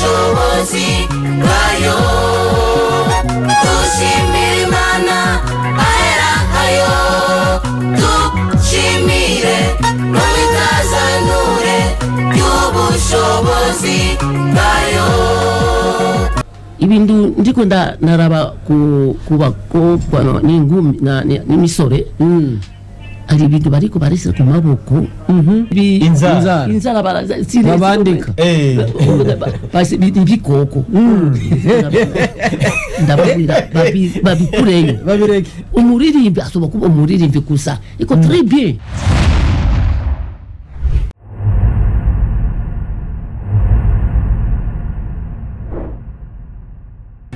y'ubushobozi bwayo dushimire Imana ahera hayo dushimire n'ubitazanure y'ubushobozi bwayo. Ibintu ndiko naraba kubakobwa n'ingumi n'imisore hari ibintu bariko barisa ku maboko inzara babandika basi ibikoko ndababwira babikureyo babireke umuririmbi asoba kuba umuririmbi gusa iko très bien.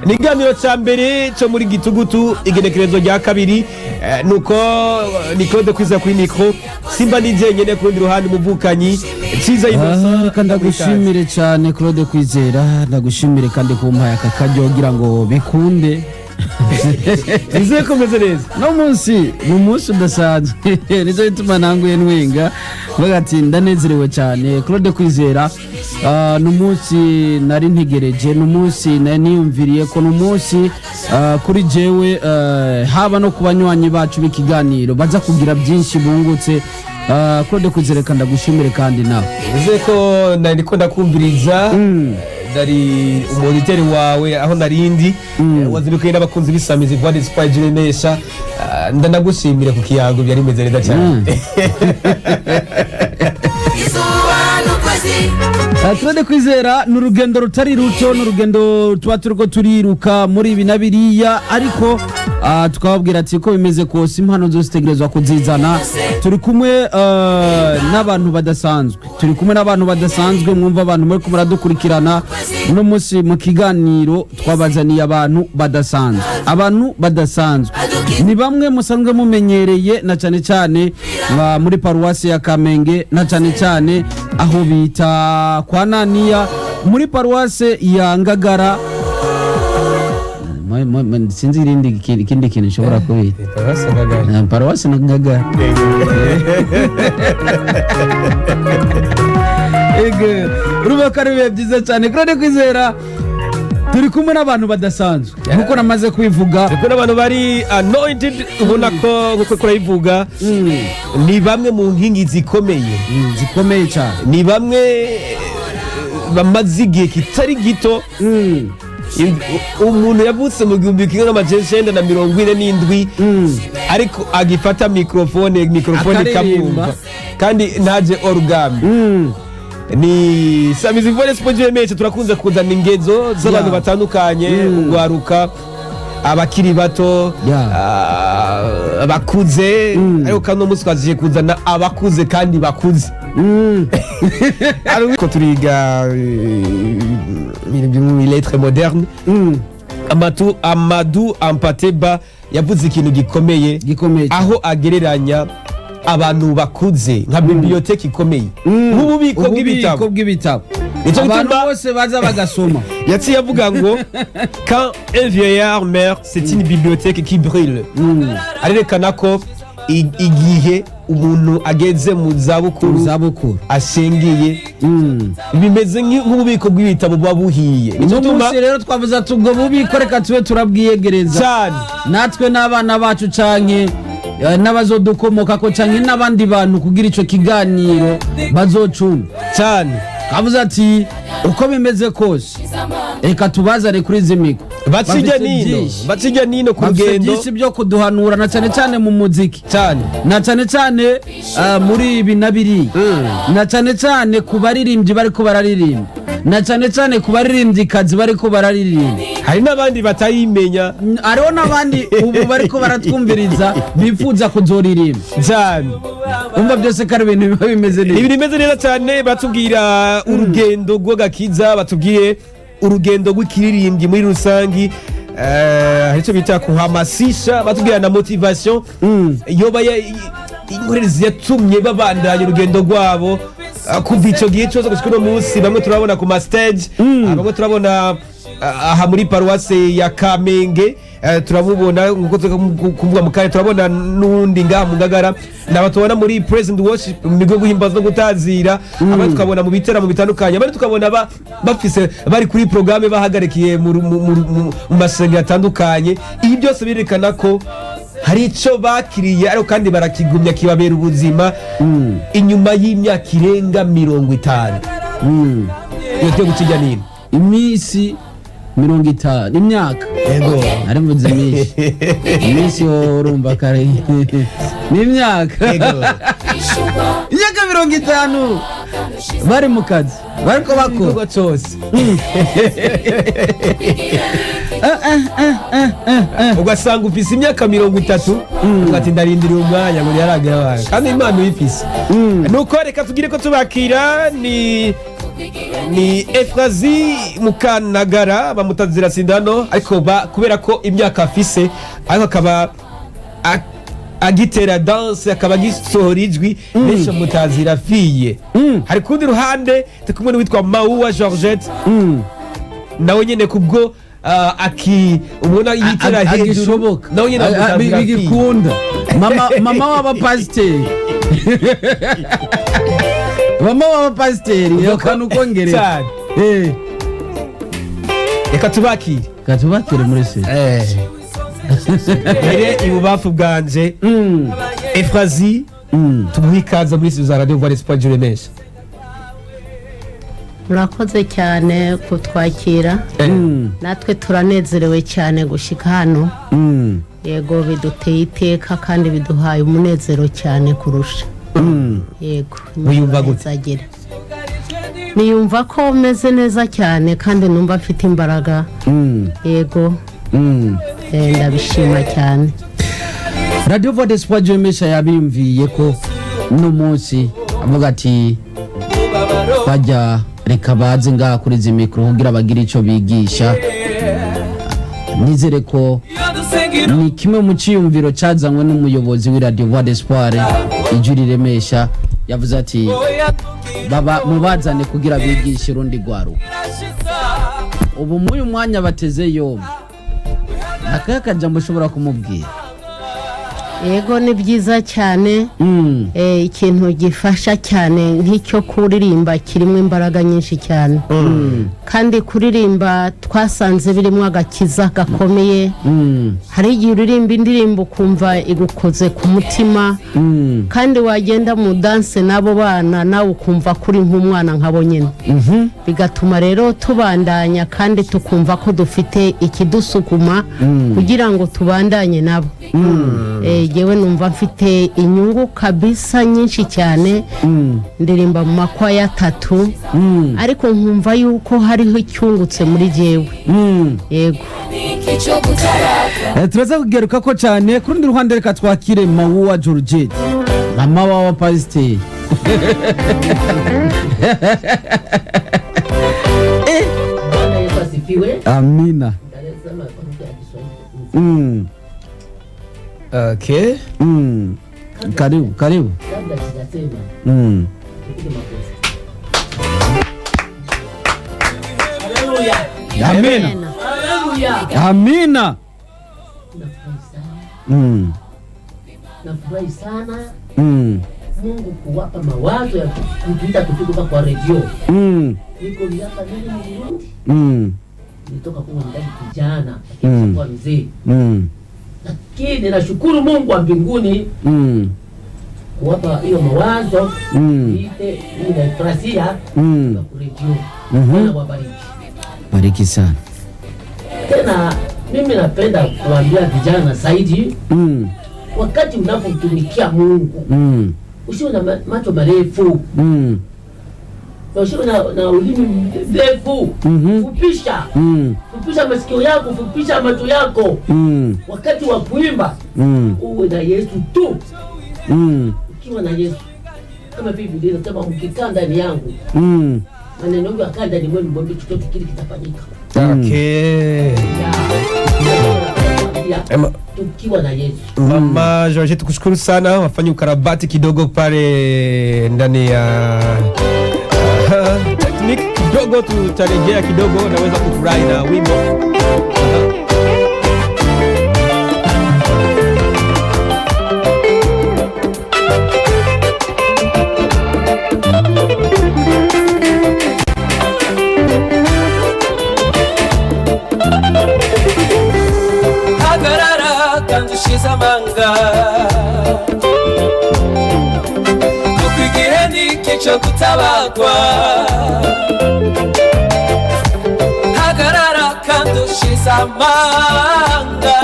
Nigamiro cha mbere cyo muri gitugutu igenekerezo rya kabiri nuko Nicode kwiza kuri micro simba nije nyene ku rundi ruhande muvukanyi ciza Innocent kandagushimire cyane Claude Kwizera ndagushimire kandi kumpaye aka karyo kugira ngo bikunde Ize komeze neza no munsi udasanzwe nizo bituma nanguye ntwenga bagati ndanezerewe cyane Claude Kwizera numunsi nari ntegereje numunsi niyumviriye ko numunsi kuri jewe haba no kubanywanyi bacu b'ikiganiro baza kugira byinshi bungutse. Claude Kwizera ndagushimire kandi nawe ize ko ndiko ndakumviriza dari umoniteur wawe aho narindi wazirukiye n'abakunzi bisamizi Voix Spy Julemesha ndanagushimira ku kiyago byari meze neza cyane. Claude Kwizera n'urugendo rutari ruto n'urugendo tuba turiko turiruka muri ibi nabiriya ariko tukababwira ati ko bimeze kose impano zose tegerezwa kuzizana turi kumwe n'abantu badasanzwe mwumva abantu muri kumuradukurikirana no munsi mu kiganiro twabazaniye abantu badasanzwe ni bamwe musanzwe mumenyereye na cyane cyane muri paruwasi ya Kamenge na cyane cyane aho bita kwa Naniya muri paruwase ya Ngagara sinzi ikindi kintu nshobora kubita paruwase na Ngagara urubaka rube byiza cyane Claude Kwizera turi kumwe n'abantu badasanzwe nkuko namaze kwivuga kuko n'abantu bari anointed ubona ko nkuko kurayivuga ni bamwe mu nkingi zikomeye cyane ni bamwe bamaze igihe kitari gito umuntu yavutse mu 1947 ariko agifata mikrofone kamumva kandi ntaje orugami ni Samizi Voix Spy Julemesha turakunze kuzana ingezo z'abantu batandukanye ugwaruka abakiri bato abakuze ariko kandi umunsi twaziye kuzana abakuze kandi bakuze ariko turiga ibintu lettre moderne Amadou Ampateba yavuze ikintu gikomeye aho agereranya abantu bakuze nka biblioteki ikomeye nk'ububiko bw'ibitabo abantu bose baza bagasoma yaciye avuga ngo quand un vieillard meurt c'est une bibliothèque qui brûle arerekana ko igihe umuntu ageze mu zabukuru ashengiye bimeze nk'ububiko bw'ibitabo buba buhiye n'umunsi rero twavuze ati ubwo bubiko reka tube turabwiyegereza cyane natwe n'abana bacu canke n'abazodukomoka ko canke n'abandi bantu kugira ico kiganiro bazocumva cyane kavuze ati uko bimeze kose reka tubazare kuri zimiko bacijya nino ku rugendo byinshi byo kuduhanura na cyane cyane mu muziki cyane na cyane cyane muri ibi nabiri na cyane cyane ku baririmbyi bariko bararirimba na cyane cyane ku baririmbyi kazi bariko bararirimba hari n'abandi batayimenya ariho n'abandi ubu bariko baratwumviriza bifuza kuzoririmba cyane umva byose kare ibintu biba bimeze neza ibintu bimeze neza cyane batubwira urugendo rw'agakiza batubwiye urugendo rw'ikiririmbyi muri rusangi icyo bita kuhamasisha batubwira na motivation yoba inkorerezi yatumye babandanya urugendo rwabo kuva icyo gihe cyose gushika uno munsi bamwe turabona ku ma stage bamwe turabona aha muri paruwase ya Kamenge, turamubona nkuko kuvuga mu kanya, turabona n'undi ngaha mu Ngagara, naba tubona muri present worship mu migo guhimbaza no gutazira, abandi tukabona mu biteramo bitandukanye, abandi tukabona bafise bari kuri programme bahagarikiye mu masengero atandukanye. Ibi byose birerekana ko hari icyo bakiriye ariko kandi barakigumya kibabera ubuzima inyuma y'imyaka irenga 50. Yote gukijya nini iminsi 50 imyaka yego ari muzi iminsi urumva kare ni imyaka yego imyaka 50 bari mu kazi bariko bakora cyose ugasanga ufise imyaka 30 ugati ndarindiriye umwanya ngo yaragera abantu kandi Imana uyifise. Nuko reka tugire ko tubakira ni Efrazi Mukanagara bamutazira Sindano, ariko kubera ko imyaka afise ariko akaba agitera danse akaba agisohora ijwi nesho mutazira fiye. Hari kundi ruhande tukumwe witwa Mauwa Georgette, nawe nyene kubwo ubona yitera hejuru, nawe nyene bigikunda mama w'abapasiteri mama w'abapasiteri yakanu kongerera reka tubakire muri se ere ibubafu bwanje Efrazi tumuhikaza muri za Radio Voix d'Espoir Juremesha. Murakoze cyane kutwakira, natwe turanezerewe cyane gushika hano, yego biduteye iteka kandi biduhaye umunezero cyane kurusha. Yego wiyumva gute? Niyumva ko meze neza cyane kandi numva mfite imbaraga. Yego ndabishima cyane. Radio Voix d'Espoir Juremesha yabimviye ko no munsi avuga ati bajya reka baze ngaha kuri izi mikoro kugira bagira icyo bigisha. Nizere ko ni kimwe mu cyiyumviro cyazanywe n'umuyobozi wa Radio Voix d'Espoir Ijwi Riremesha, yavuze ati baba mubazane kugira bigishe rundi gwaruka. Ubu muri umwanya bateze yo akaka jambo ushobora kumubwira. Yego ni byiza cyane, ikintu gifasha cyane nk'icyo kuririmba kirimo imbaraga nyinshi cyane, kandi kuririmba twasanze birimo agakiza gakomeye. Hari igihe uririmba indirimbo kumva igukoze ku mutima, kandi wagenda mu danse nabo bana nawe ukumva kuri nk'umwana nkabo nyine, bigatuma rero tubandanya kandi tukumva ko dufite ikidusukuma kugira ngo tubandanye nabo. Yewe numva mfite inyungu kabisa nyinshi cyane, ndirimba mu makwaya 3, ariko nkumva yuko hariho icyungutse muri jewe. Yego turaza kugeruka ko cyane. Ku rundi ruhande reka twakire Mauwa Georgette, mama w'abapasiteri. Amina. Okay. Karibu. Amina. Nafurahi sana Mungu kuwapa mawazo ya kutuita kufika kwa redio. Niko miaka mingi Burundi. Nilitoka kuwa ndani kijana, kwa mzee. Lakini nashukuru Mungu wa mbinguni kuwapa hiyo mawazo ite inafurasia kwa redio. Bwana wabariki. Bariki sana. Tena mimi napenda kuambia vijana zaidi, wakati unapomtumikia Mungu, usiwe na macho marefu, usiwe na ulimi mrefu, fupisha masikio yako, fupisha macho yako. Wakati wa kuimba uwe na Yesu tu. Ukiwa na Yesu, kama Biblia inasema mkikaa ndani yangu, maneno yangu yakaa ndani mwenu, mbona chochote kile kitafanyika. Okay. Tukiwa na Yesu. Mama Georgette, tukushukuru sana, wafanya ukarabati kidogo pale ndani ya technique kidogo tutarejea kidogo, naweza kufurahi na wimbo. Hagarara kandi ushize amanga, kuko igihe ni iki cyo gutabagwa. Hagarara kandi ushize amanga,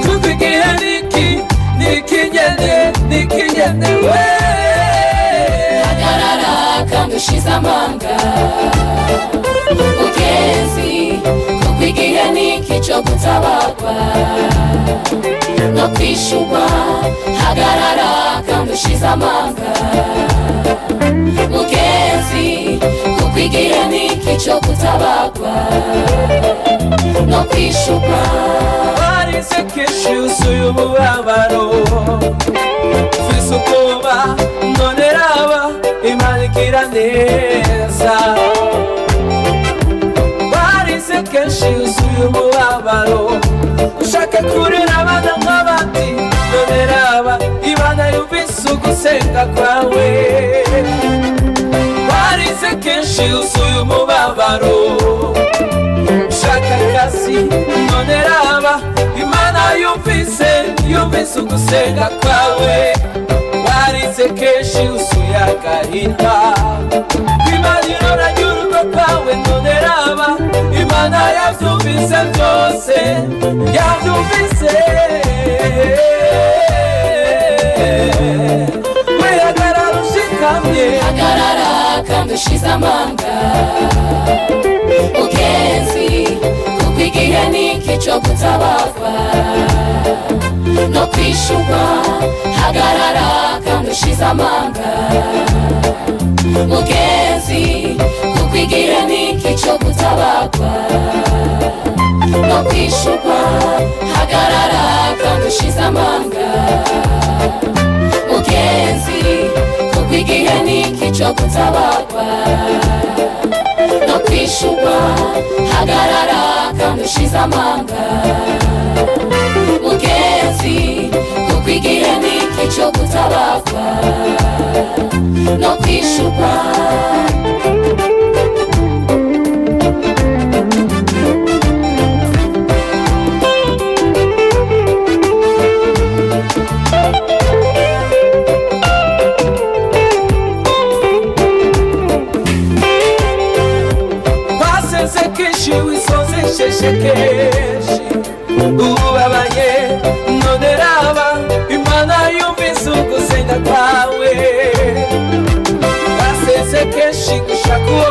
kuko igihe ni iki, ni iki nyene we. Hagarara kandi ushize amanga mugenzi, kuko igihe ni iki cyo gutabagwa no kwishurwa. Hagarara kandi ushize amanga mugenzi, kuko igihe ni iki cyo gutabagwa no kwishurwa. Warize kenshi yuzuye umubabaro, ufise ubwoba none raba Imana igira neza. Warize kenshi yuzuye umubabaro, ushaka kurera abana nk'abandi none raba Imana yumvise ugusenga kwawe. Warize kenshi yuzuye umubabaro, ushaka akazi none raba Imana yumvise ugusenga kwawe. Warize kenshi yuzuye agahinda, Imana iroranye urugo kwawe none raba Imana yavyumvise byose, yavyumvise. Wihagarara ushikamye, Hagarara kandi ushize amanga mugenzi, kuko igihe ni iki cyo gutabagwa no kwishurwa. Hagarara kandi ushize amanga mugenzi, kuko igihe ni iki cyo gutabagwa no kwishurwa. Hagarara kandi ushize amanga mugenzi, kuko igihe ni iki cyo gutabagwa no kwishurwa. Hagarara kandi ushize amanga mugenzi, kuko igihe ni iki cyo gutabagwa no kwishurwa. Waseze kenshi wisozesheje kenshi, ubabaye none raba Imana yumvise ugusenga kwawe. Waseze kenshi gushaka uwo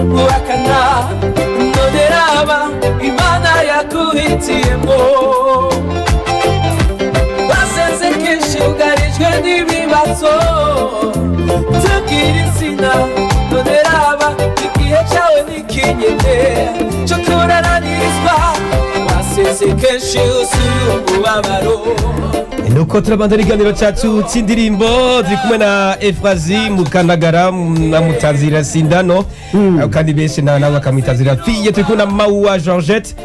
mubakana none raba Imana yaguhitiyemo. Waseze kenshi ugarijwe n'ibibazo tugira insina none raba igihe cyawe nikinyene cyo kurararizwa. Waseze kenshi yuzuye umubabaro. Nuko turabanda ikiganiro cyacu cy'indirimbo, turi kumwe na Efrazi Mukandagara na Mutazira Sindano, kandi benshi nawe bakamwitazira Fille. Turi kumwe na Maua Georgette,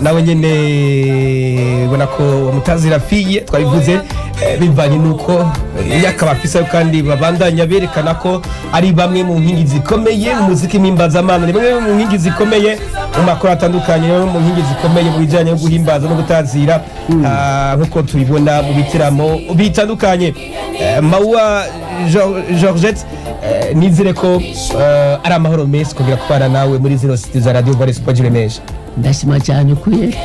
nawe nyene ubona ko Mutazira Fille twabivuze bivanye nuko yakaba afisa kandi babandanya berekana ko ari bamwe mu nkingi zikomeye mu muziki mpimbazamana, ni bamwe mu nkingi zikomeye mu makuru atandukanye, mu nkingi zikomeye mu bijyanye no guhimbaza no gutazira nkuko tubibona mu bitiramo bitandukanye. Maua Georgette, nizere ko ari amahoro mesi kugira kubana nawe muri zino siti za Radio Voice Sport Remesha. ndashima cyane ukuye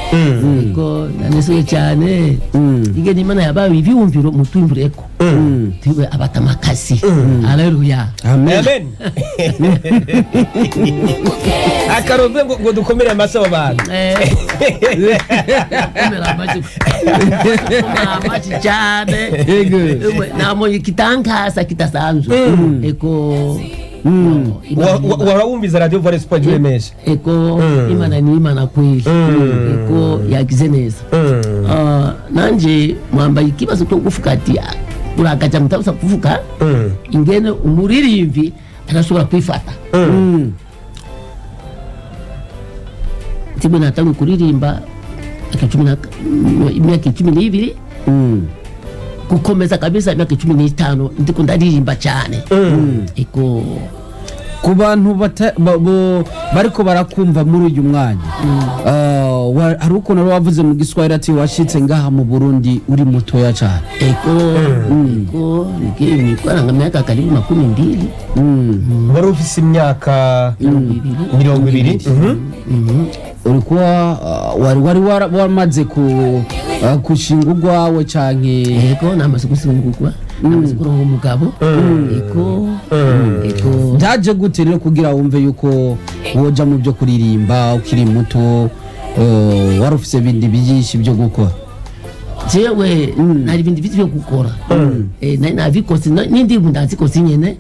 ko nanesuye cyane igeni Imana yabaye ibyumviro mutwimbureko tiwe abatamakazi. Haleluya, amen. Akarobe ngo dukomere amaso abantu. Amaji cyane namo ikitangaza kitasanzwe eko wawumviza Radio Voice Sport Remesha. Eko Imana ni Imana kweli, eko yagize neza. Nanje mwambaye ikibazo cyo gufuka ati uragaja mutabuza kuvuga ingene umuririmvi arashobora kwifata. Tibo natangu kuririmba imyaka 12 gukomeza kabisa imyaka 15 ndiko ndaririmba cyane. Eko ku bantu bariko barakumva muri uyu mwanya hari ukuntu wavuze mu Giswahili ati washitse ngaha mu Burundi uri mutoya cyane. Eko ngiye myaka karibu 12. Wari ufise imyaka 20. Ulikuwa wari waramaze kushingurwa we canke? Eko namaze gushingurwa, namaze kuronka umugabo. Eko byaje gute rero kugira wumve yuko woja mu byo kuririmba ukiri muto? Wari ufise ibindi byinshi byo gukora? jewe nari ibindi byo gukora nabikoze n'indirimbo ndazikoze nyene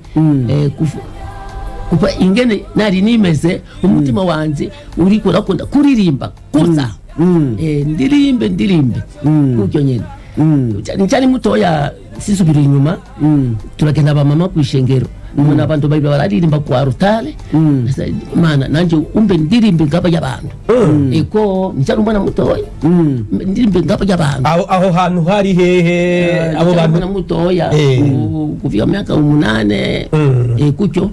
kuva ingene nari nimeze umutima wanje uri kurakunda kuririmba gusa ndirimbe kujyo nyene cyane mutoya sisubira inyuma turagenda abamama kwishengero muna abantu babi bararirimba kwa rutale mana nanje umbe ndirimbe ngaba y'abantu eko nicyo mbona mutoya ndirimbe ngaba y'abantu aho hantu hari hehe abo bantu mutoya kuvika myaka 8 kucyo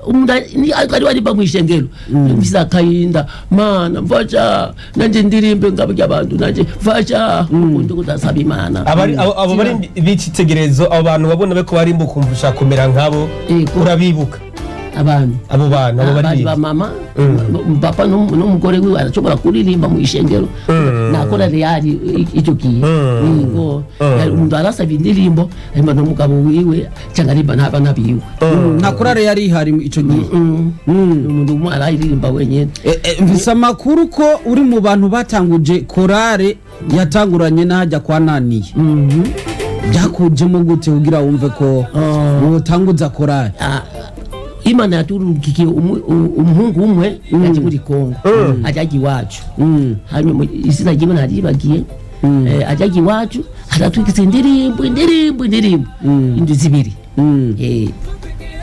umunda ni akari wari bamwishengero mbisa kayinda mana mfacha nanje ndirimbe ngaba y'abantu nanje mfacha umuntu kudasaba imana abo bari bicitegerezo abo bantu babona beko barimba kumvusha kumera nkabo urabibuka abo bari ba mama papa n'umugore we arashobora kuririmba mu ishengero nakora reali icyo kiye ngo umuntu arasaba indirimbo arimo n'umugabo wiwe cyangwa riba n'abana biwe nakora reali hari icyo gihe umuntu umwe araririmba wenyine mvisa makuru ko uri mu bantu batanguje korale yatanguranye n'ahajya kwa Naniye byakujemo gute kugira wumve ko wotanguza korale? Imana yaturukiye umuhungu umwe yaje muri Kongo ajyaji wacu hanyuma izina ry'Imana naribagiye ajyaji wacu aratwikise indirimbo indi zibiri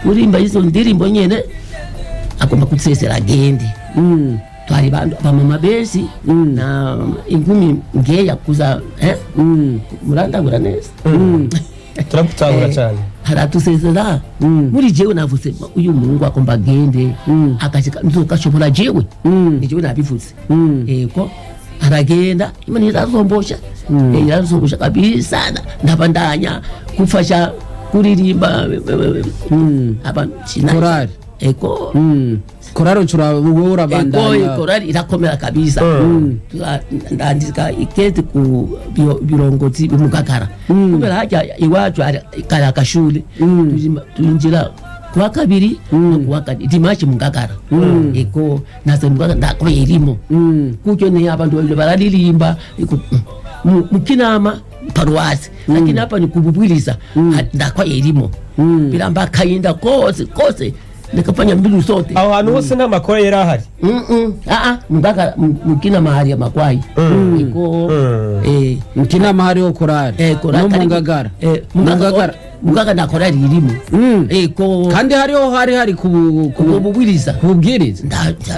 urimba izo ndirimbo nyene agomba kutsesera agende twari bantu abamama besi na inkumi ngeya kuza murandagura neza turagutangura cyane haratusezera muri jewe navuze uyu Mungu akomba agende akashika nzokashobora jewe nijewe nabivuze eko aragenda Imana irazombosha irazombosha kabisa ndabandanya kufasha kuririmba abantu korali eko korali urabura bandanya korali irakomera kabisa ndandika ikete ku birongozi bimugakara kubera hajya iwacu kara akashule tuinjira kwa kabiri no kwa kane dimashi mugakara eko nasembuka ndakwe irimo kucyo ne abantu bararirimba mukinama paruwasi lakini hapa ni kububwiriza ndakwa irimo biramba kayinda kose nikafanya mbinu sote aho hantu hose nta makora yera ahari mugaka mukina mahali ya makwai iko mukina mahali yo korali no mungagara mugaka na korali irimo iko kandi hari kububwiriza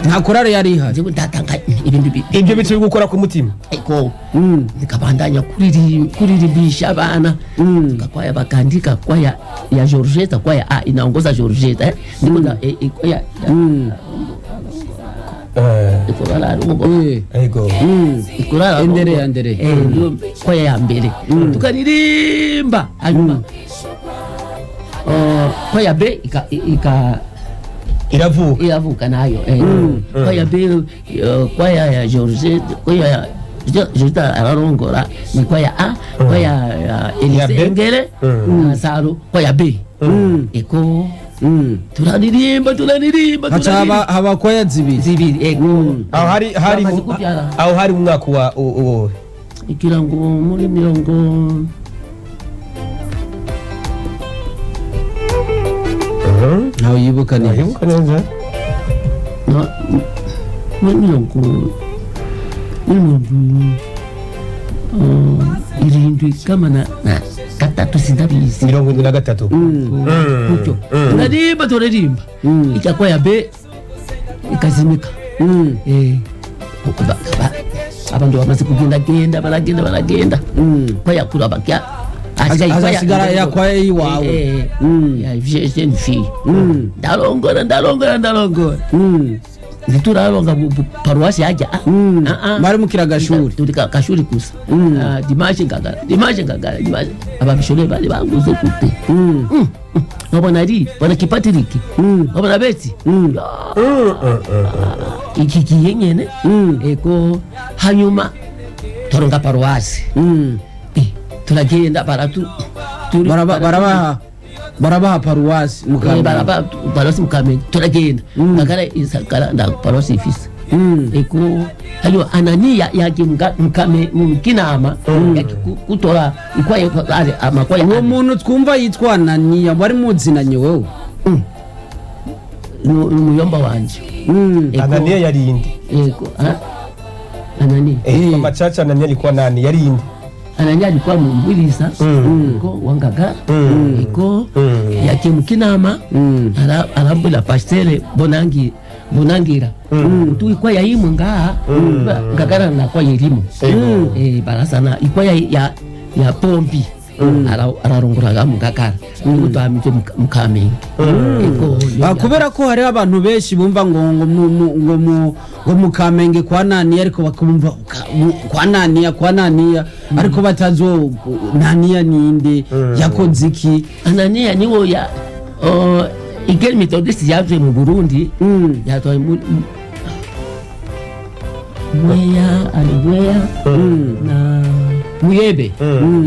nta korali yari ihari ndatanga ibyo bityo gukora ku mutima iko nikabandanya kuririmbisha abana tukakwaya bakandika kwaya ya Georgette kwaya inaongoza Georgette ndikoza kwaya ikorala ego ikorala endere kwaya ya mbere tukanirimba hanyuma kwaya B iravuka nayo kwaya B kwaya ya Georgette kwaya Jota ararongora ni kwaya A kwaya Elise Ngere na Saro kwaya B eko turanirimba haba kwaya zibiri ego aho hari umwaka wa ikirango muri mirongo aho yibuka neza mirongo irindwi kama na gatatu sindabizi 73 gutyo turaririmba turaririmba icyakora ya be ikazimika abantu bamaze kugenda baragenda bayakura bakya azasigara yakwaye iwawe ya jeune fille ndalongora ntituraronga paruwasi yajya bari mu kiragashuri turi kashuri gusa dimanche ngagara ababishore bari banguze kute wabona ari wana kipatiriki wabona beti iki gihe nyene ego hanyuma toronga paruwasi turagenda barabaha paruwasi mukamenya turagenda ngagara isakara nda paruwasi ifise eko hanyuma Anania yaje mukinama kutora ikwaye amakwaye uwo muntu twumva yitwa Anania bari muzinanye wewe umuyomba wanje Anania yarindi eko Anania amachacha Anania alikuwa nani yarindi Anania alikuwa mbwiliza iko wangaga iko yake mukinama arambula pastere bonangira tu ikwa yayimu ngagara na kwa yirimu barasana ikwa ya pompi ararongora mugakara utwamije mukamenge kubera ko hari abantu benshi bumva ngo mukamenge kwa Nania ariko bakumva kwa Nania ariko batazo Nania ninde yakoze iki Anania niwo ya Igel Methodist yaje mu Burundi yatwaye Mweya na Muyebe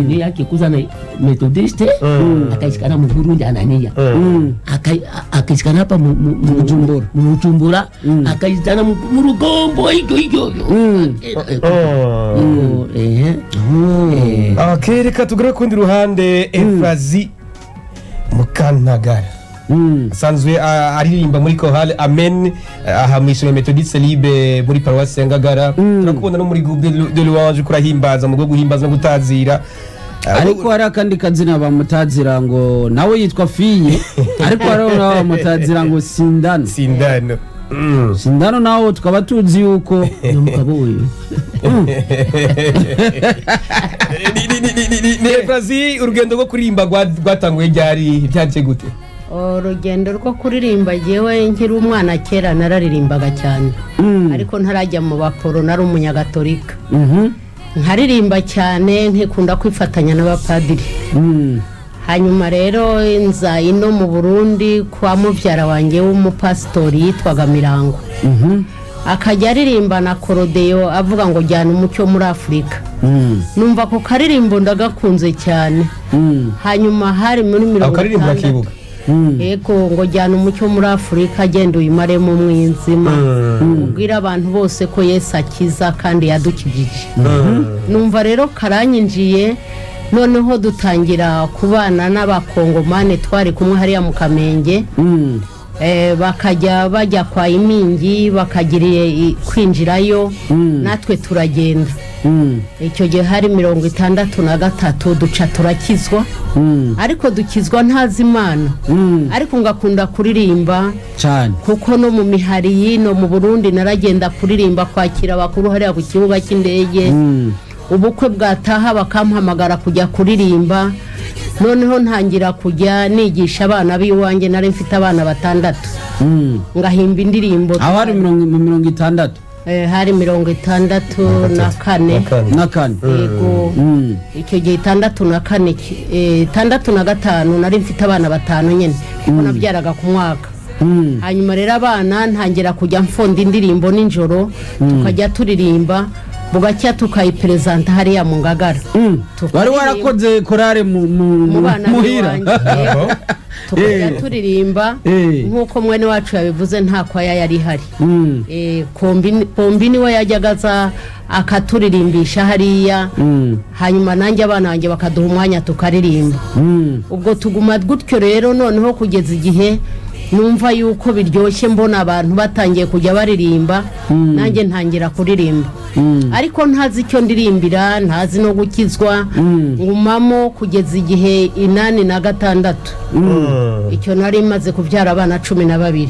ni yake kuzana Methodist akaishikana mu Burundi Anania akaishikana hapa mu Bujumbura akaishikana mu Rugombo hiyo reka tugere kundi ruhande Efrazi Mukantagara sanzwe aririmba muri Chorale Amen aha mwishime Methodiste Libre muri Paroisse Ngagara turakubona no muri groupe de louange kurahimbaza mu guhimbaza no gutazira ariko hari akandi kazina bamutazira ngo nawe yitwa Fiye ariko hari bamutazira ngo Sindano nawo tukaba tuzi yuko umugabo uyu Efrazi urugendo rwo kuririmba rwatanguye ryari byaje gute urugendo rwo kuririmba jewe nkiri umwana kera nararirimbaga cyane ariko ntarajya mu baporo nari umunyagatolika nkaririmba cyane nkikunda kwifatanya n'abapadiri hanyuma rero nza ino mu Burundi kwa mubyara wanjye w'umupasitori yitwaga Mirango akajya aririmba na korodeo avuga ngo jyana umucyo muri Afrika numva ko karirimbo ndagakunze cyane hanyuma hari muri 60 eko ngo jyana umucyo muri Afrika agenda uyimare mu mwinzima ubwira abantu bose ko Yesu akiza kandi yadukijije numva rero karanyinjiye noneho dutangira kubana n'abakongomane twari kumwe hariya mu Kamenge bakajya bajya kwa Imingi bakagiriye kwinjirayo natwe turagenda icyo gihe hari 63 duca turakizwa ariko dukizwa ntazi Imana ariko ngakunda kuririmba cyane kuko no mu mihari yino mu Burundi naragenda kuririmba kwakira abakuru hariya ku kibuga cy'indege ubukwe bwataha bakampamagara kujya kuririmba noneho ntangira kujya nigisha abana biwanjye nari mfite abana 6 ngahimba indirimbo abari 60 hari 64 yego icyo gihe 65 nari mfite abana 5 nyene kuko nabyaraga ku mwaka hanyuma rero abana ntangira kujya mfonda indirimbo ninjoro tukajya turirimba bugacya tukayipresenta hariya mu Ngagara wari warakoze korale muhira tukajya turirimba nkuko mwene wacu yabivuze nta kwaya yari hari Pombi niwe yajyaga akaturirimbisha hariya hanyuma nanjye abana banjye bakaduha umwanya tukaririmba ubwo tuguma gutyo rero noneho kugeza igihe numva yuko biryoshye mbona abantu batangiye kujya baririmba nanjye ntangira kuririmba ariko ntazi icyo ndirimbira, ntazi no gukizwa, ngumamo kugeza igihe 86. Icyo nari maze kubyara abana 12.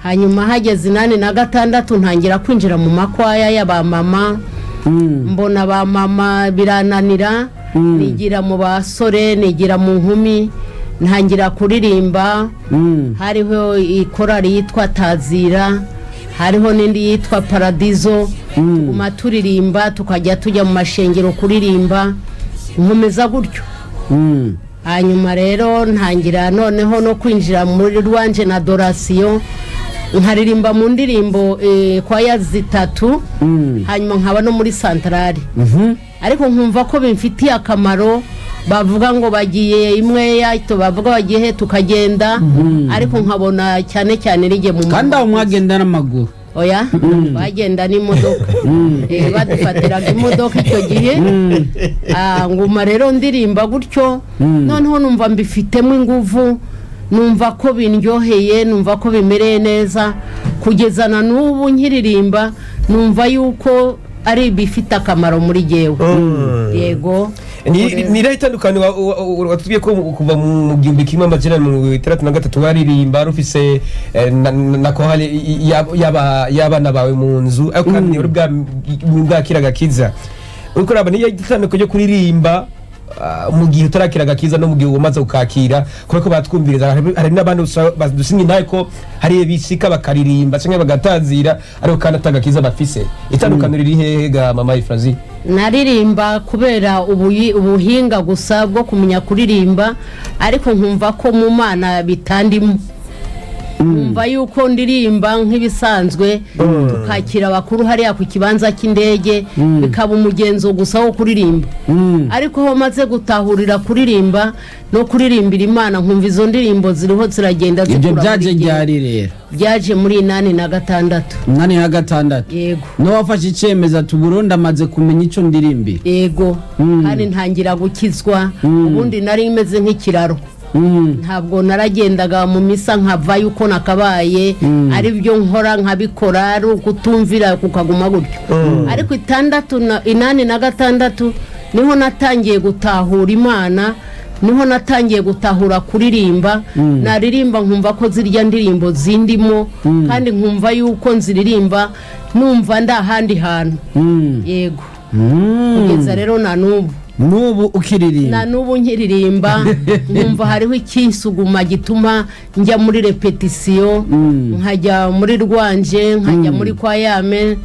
Hanyuma hageze 86 ntangira kwinjira mu makwaya y'abamama, mbona abamama birananira, nigira mu basore, nigira mu nkumi, ntangira kuririmba. Hariho ikorari yitwa Tazira, hariho n'indi yitwa Paradizo, tuguma turirimba, tukajya tujya mu mashengero kuririmba, nkomeza gutyo. Hanyuma rero ntangira noneho no kwinjira muri rwanje na adoration, nkaririmba mu ndirimbo kwaya 3, hanyuma nkaba no muri santarari. Ariko nkumva ko bimfitiye akamaro, bavuga ngo bagiye imwe yato, bavuga bagiye tukagenda, ariko nkabona cyane cyane rige mu kandi aho mwagenda n'amaguru. Oya, bagenda n'imodoka. Badufatiraga imodoka icyo gihe. Nguma rero ndirimba gutyo, noneho numva mbifitemo inguvu, numva ko bindyoheye, numva ko bimereye neza, kugeza na n'ubu nkiririmba numva yuko ari bifite akamaro muri jewe. Yego. Ni itandukanye watubwiye ko kuva mu 1963 waririmba rufise na kohali y'abana bawe mu nzu, ariko kandi uri bwakira gakiza. Uriko raba ni itandukanye yo kuririmba mu gihe utarakira gakiza no mu gihe umaze ukakira, kuko batwumviriza. Hari n'abandi badusinye naye ko hari bishika bakaririmba cyangwa bagatazira, ariko kandi atagakiza bafise. Itandukaniro riri hehe ga mama Ifrazi? Naririmba kubera ubuhinga gusa bwo kumenya kuririmba, ariko nkumva ko mu mana bitandimo. Numva yuko ndirimba nk'ibisanzwe, tukakira abakuru hariya ku kibanza cy'indege, bikaba umugenzo gusa wo kuririmba. Ariko ho maze gutahurira kuririmba no kuririmbira Imana, nkumva izo ndirimbo ziriho ziragenda zikura. Ibyo byaje ryari rero? Byaje muri 86. 86. Yego. No wafashe icemeza tu Burundi amaze kumenya ico ndirimbi. Yego. Kandi ntangira gukizwa, ubundi nari imeze nk'ikiraro. Ntabwo naragendaga mu misa nkava yuko nakabaye, ari byo nkora nkabikora, ari ukutumvira kukaguma gutyo. Ariko 86 niho natangiye gutahura Imana, niho natangiye gutahura kuririmba. Naririmba nkumva ko zirya ndirimbo zindimo, kandi nkumva yuko nziririmba numva ndahandi hantu. Yego. Kugeza rero na nubu ukiririmba. Na nubu nkiririmba, nkumva hariho ikinsuguma gituma njya muri repetition, nkajya muri rwanje, nkajya muri kwayame,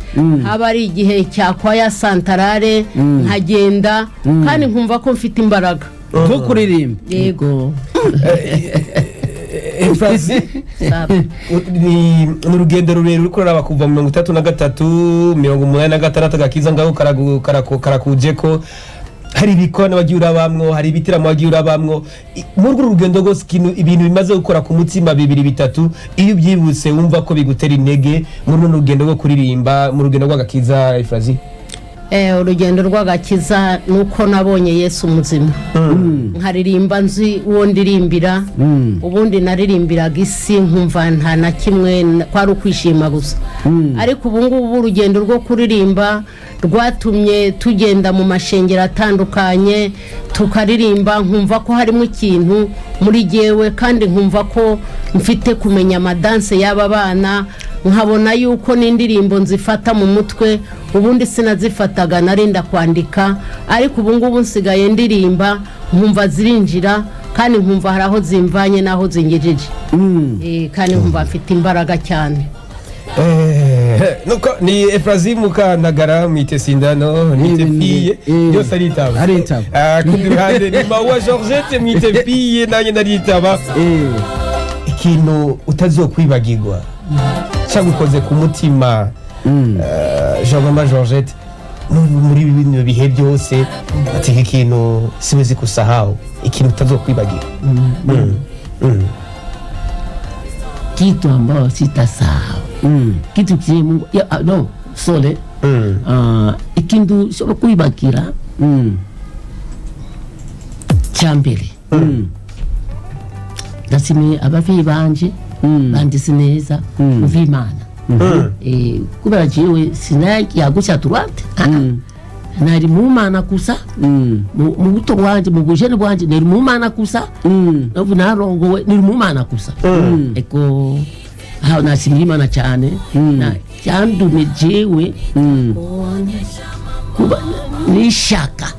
haba ari igihe cya kwaya santarare, nkagenda, kandi nkumva ko mfite imbaraga zo kuririmba. Yego. Ifrazi ni urugendo rurerure uriko ruraba kuva mu 33 86 gakiza ngaho karakuje ko hari ibikona wagiye urabamwo, hari ibitiramo wagiye urabamwo. Muri urugendo rwose ibintu bimaze gukora ku mutima 2-3, iyo byibutse wumva ko bigutera intege muri urugendo rwo kuririmba, mu rugendo rw'agakiza Ifrazi? Urugendo rw'agakiza nuko nabonye Yesu muzima. Nkaririmba nzi uwo ndirimbira, ubundi naririmbiraga isi nkumva nta na kimwe, kwari ukwishima gusa. Ariko ubu ngubu urugendo rwo kuririmba rwatumye tugenda mu mashengero atandukanye, tukaririmba, nkumva ko harimo ikintu muri jewe, kandi nkumva ko mfite kumenya amadanse y'aba bana, nkabona yuko n'indirimbo nzifata mu mutwe, ubundi sinazifataga narinda kwandika, ariko ubu ngubu nsigaye ndirimba, nkumva zirinjira, kandi nkumva haraho zimvanye naho zingejeje. Kandi nkumva afite imbaraga cyane. Nuko ni Ifrazi Mukantagara mwitesindano mwitefiye yose aritaba. Kundi ruhande ni Mawa Georgette mwitefiye nanye naritaba. Ikintu utazokwibagirwa cyagukoze ku mutima Jean-Mama Georgette muri bino bihe byose, ati ikintu siwezi kusahau, ikintu utazokwibagira. Kitu ambao sitasahau. Kitu kile Mungu no sole ikintu cyo kwibakira cyambere. Ndasimiye abavi banje bandise neza mu Imana. kubera jewe sinayagusha droite nari mu mana kusa mu buto bwanje mu bujene bwanje nari mu mana kusa navu narongowe nari mu mana kusa eko aho nasimira Imana cyane na cyandume jewe kuba nishaka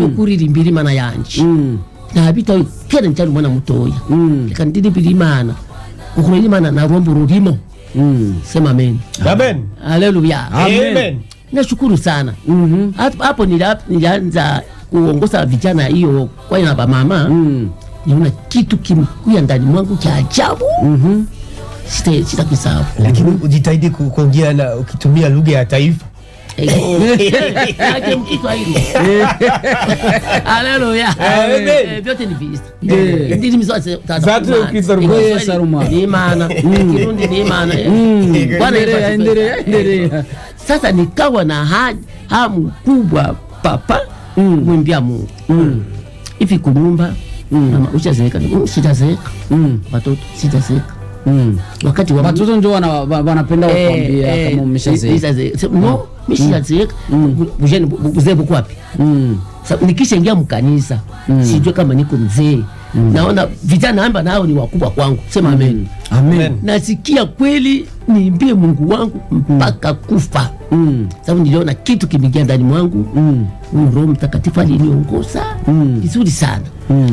yo kuririmbira Imana yanje ntabita kera cyane umwana mutoya reka ndirimbira Imana kuko Imana naromba ururimo sema amen Amen. haleluya Amen. nashukuru sana hapo nilianza kuongoza vijana hiyo kwa na bamama niona kitu kimkuya ndani mwangu cha ajabu sitakisahau Lakini ujitahidi kuongea na ukitumia lugha ya taifa. yake Mkiswahili. Haleluya. Vyote ni vista. Ndiri misote Zatu Saruma. Ni maana. Kirundi ni maana. Bwana endelea. Sasa nikawa na hamu kubwa papa mwimbia Mungu. Hivi kunyumba mama uchazeeka sitazeeka. Watoto sitazeeka. Wakati wa watoto ndio wanapenda kuambia kama umeshazeeka. No, mishazeeka. Bujeni buzee buko wapi? Nikishaingia mkanisa sijui kama niko mzee. Naona vijana hamba nao ni wakubwa kwangu. Sema amen. Amen. Nasikia kweli niimbie Mungu wangu mpaka kufa. Sababu niliona kitu kimeingia ndani mwangu. Roho Mtakatifu aliniongoza vizuri sana.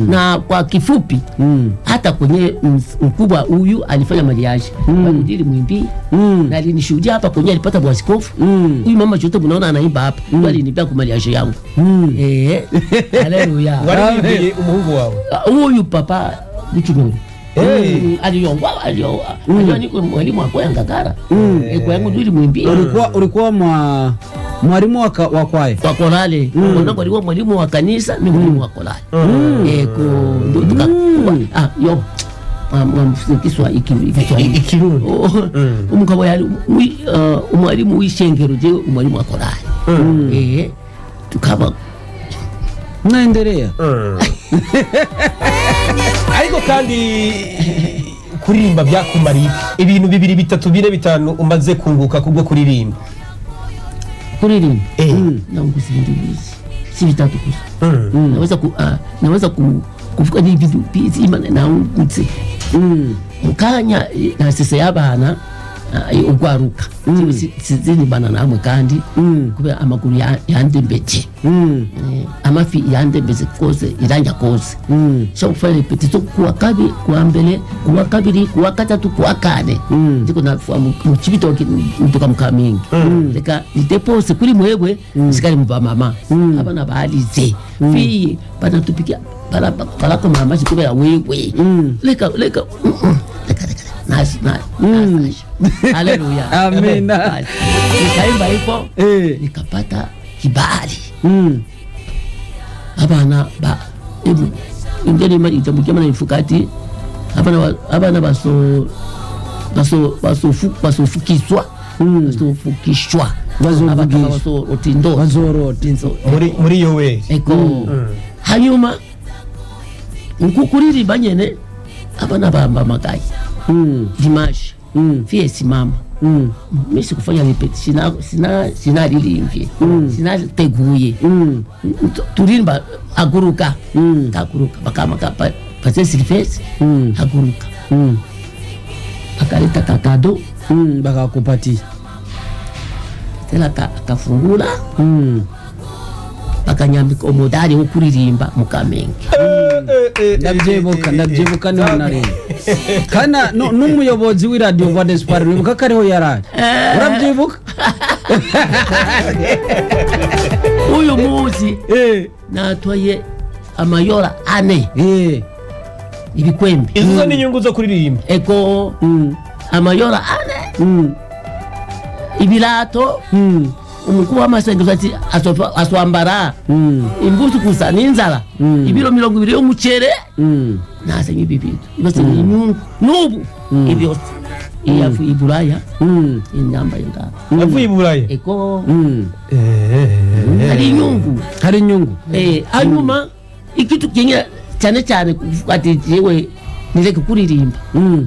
Na kwa kifupi hata kwenye mkubwa huyu alifanya mariage. Ndio mwimbie na alinishuhudia hapa kwenye alipata bwaskofu. Huyu mama chote mnaona anaimba hapa. Ndio aliniambia kwa mariage yangu. Haleluya. Walimbie Mungu wao. Huyu papa Buchunuri. Aliongoa niko mwalimu wa kwaya Ngagara. Kwa yangu ndio mwimbie. Ulikuwa mwalimu wa kwaya kwa korale. Ndio alikuwa mwalimu wa kanisa, ni mwalimu wa korale. Ndio yo Kiswahili. Umugabo yali umwalimu w'ishengero je umwalimu wa korale. Tukaba naendelea. Ariko kandi kuririmba byakumariye ibintu 2 3 4 5 umaze kunguka kubwo kuririmba. Kuririmba nangu si vitatu kusa. Naweza kuvuka ni vitu Imana naungutse mukanya na sese y'abana ugwaruka sizini bana namwe kandi kubera amaguru yandembeje amafi yandembeze kose iranja kose so kufanya repetition kuwa mbele kuwa kabiri kuwa gatatu kuwa kane ndiko nafamu mukibito nduka mukamingi reka depose kuri mwebwe sikari muba mama abana balize fi bana tupikia barako mama kubera wewe leka Nasi. Haleluya. Amina. Nikaimba hipo nikapata kibali. Abana ingeni mali itamukema na ifukati. Abana basofukishwa. Muri yowe. Eko. Hanyuma nkukuririmba nyene abana bamba magayi. Dimanche fie simama mimi sikufanya repetition sina lilimvye sina teguye tulimba aguruka kaguruka bakama kapa pase silfes aguruka akaleta kakado bakakupatia tena kafungula bakanyambika umudari wo kuririmba mukamenge. ndabyibuka none kana n'umuyobozi w'iradio Voix d'Espoir nibuka kariho yarari urabyibuka uyu muzi natwaye amayora 4 ibikwembe izo ni inyungu zo kuririmba eko amayora 4 ibilato umukuru w'amasengesho ati aswambara imbuto kusa n'inzara ibiro 20 y'umucere nase nk'ibibito ibose n'inyungu n'ubu ibyose iyafu iburaya inyambaye ngaho yafu iburaya eko hari inyungu hanyuma hanyuma ikitu kinye cyane ati jewe nireke kuririmba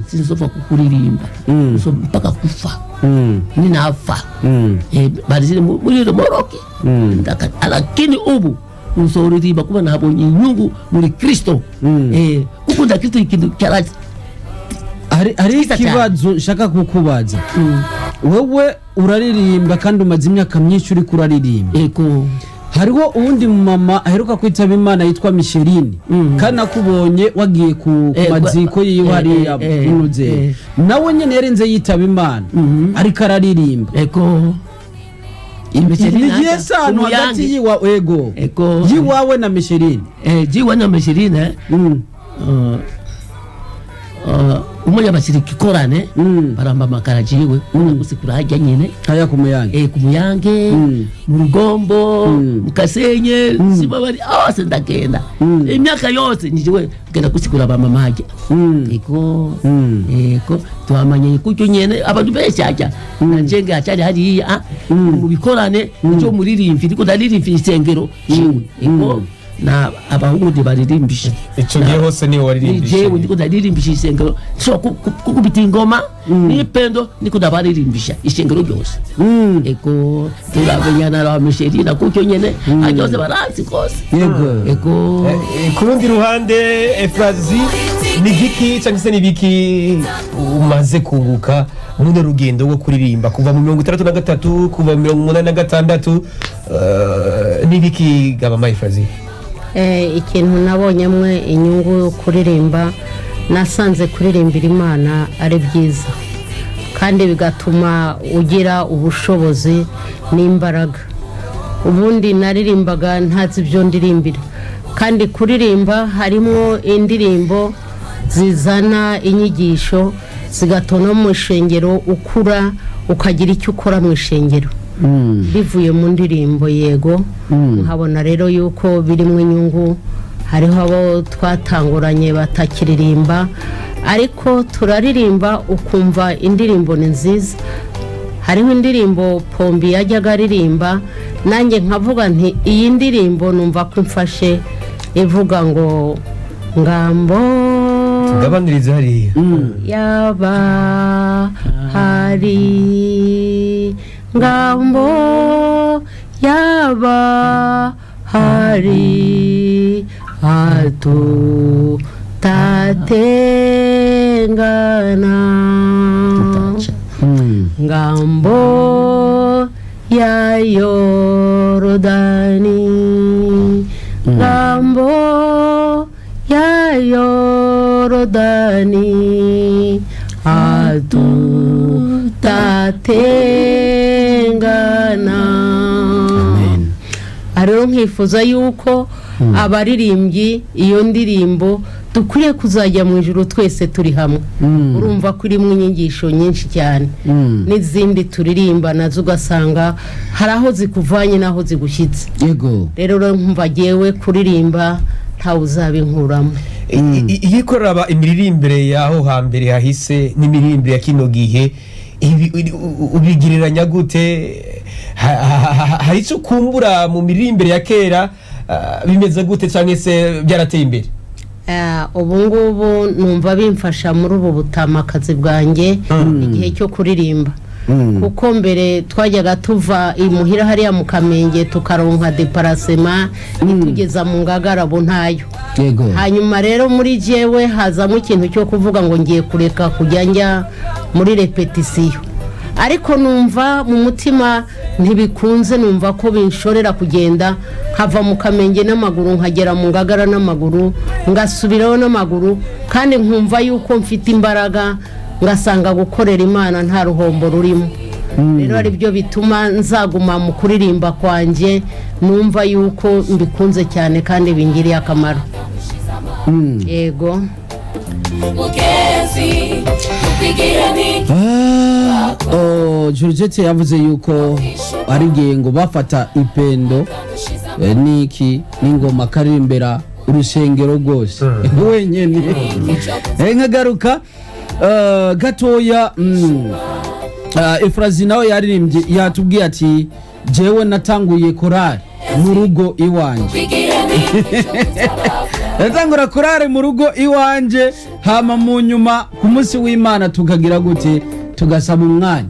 sinzova kukuririmba so mpaka kufa ninafa barizire muri moroke lakini ubu uzoririmba kuba nabonye inyungu muri Kristo ukunda Kristo ikintu cyaraje hari ikibazo nshaka kukubaza wewe uraririmba kandi umaze imyaka myinshi uri kuraririmba ego hariho uwundi mama aheruka kwitaba Imana yitwa Micheline kandi nakubonye wagiye ku maziko yiwe hariya bunuze nawe nyene yarenze yitaba Imana ariko araririmba ego Micheline sano hagati yiwa ego yiwawe na Micheline jiwa na Micheline umoja basiriki korane baramba makara jiwe kusikura hajya nyine haya kumuyange kumuyange mu rugombo mukasenye sibabari ose ndagenda imyaka yose nijiwe genda kusikura ba mama hajya iko twamanye kucyo nyene abantu beshaja nanjenge acari hari mu bikorane cyo muririmvi ndiko ndaririmvi isengero iko na abahungu baririmbisha icyo gihe hose niwe waririmbisha jewe ndiko ndaririmbishi isengero so kukubita ingoma ni pendo ndiko ndabaririmbisha isengero ryose eko turabenyana na Micheline kucyo nyene ajose baranzi kose eko ku rundi ruhande Efrazi ni giki cyangwa se ni biki umaze kunguka muri rugendo rwo kuririmba kuva mu 63 kuva mu 86 ni biki gaba Efrazi ikintu nabonyemwe inyungu yo kuririmba nasanze kuririmbira Imana ari byiza kandi bigatuma ugira ubushobozi n'imbaraga ubundi naririmbaga ntazi ibyo ndirimbira kandi kuririmba harimo indirimbo zizana inyigisho zigatona mu ishengero ukura ukagira icyo ukora mu ishengero bivuye mu ndirimbo yego nkabona rero yuko birimo inyungu hariho abo twatanguranye batakiririmba ariko turaririmba ukumva indirimbo ni nziza hariho indirimbo Pombi yajyaga aririmba nanjye nkavuga nti iyi ndirimbo numva ko mfashe ivuga ngo ngambo gabaniriza hariya yaba hari ngambo yaba hari hatu tatengana ngambo ya Yorodani ngambo ya Yorodani hatu tatengana. Rero nkifuza yuko abaririmbyi iyo ndirimbo dukwiye kuzajya mu ijuru twese turi hamwe urumva ko irimo inyigisho nyinshi cyane n'izindi turirimba nazo ugasanga hari aho zikuvanye n'aho zigushyitse yego rero nkumva jewe kuririmba ntawe uzabinkuramo iyikorera imiririmbire yaho hambere hahise n'imiririmbire ya kino gihe ubigiriranya gute hari icyo kumbura mu miririmbire ya kera bimeze gute cyangwa se byarateye imbere ubu ngubu numva bimfasha muri ubu butamakazi bwanjye igihe cyo kuririmba kuko mbere twajyaga tuva imuhira hariya mu Kamenge tukaronka deparasema itugeza mu Ngagara bo ntayo hanyuma rero muri jewe hazamo ikintu cyo kuvuga ngo ngiye kureka kujya njya muri repetisiyo ariko numva mu mutima ntibikunze numva ko binshorera kugenda nkava mu Kamenge n'amaguru nkagera mu Ngagara n'amaguru ngasubiraho n'amaguru kandi nkumva yuko mfite imbaraga ngasanga gukorera Imana nta ruhombo rurimo rero ari byo bituma nzaguma mu kuririmba kwanjye numva yuko mbikunze cyane kandi bingiriye akamaro yego Georgette yavuze yuko ari igihe ngo bafata ipendo niki n'ingoma karirimbera urusengero rwose wenyine nkagaruka gatoya Efrazi nawe yaririmbye yatubwiye ati jewe natanguye korari mu rugo iwanje natangura korari mu rugo iwanje hama mu nyuma ku munsi w'Imana tukagira gute tugasaba umwanya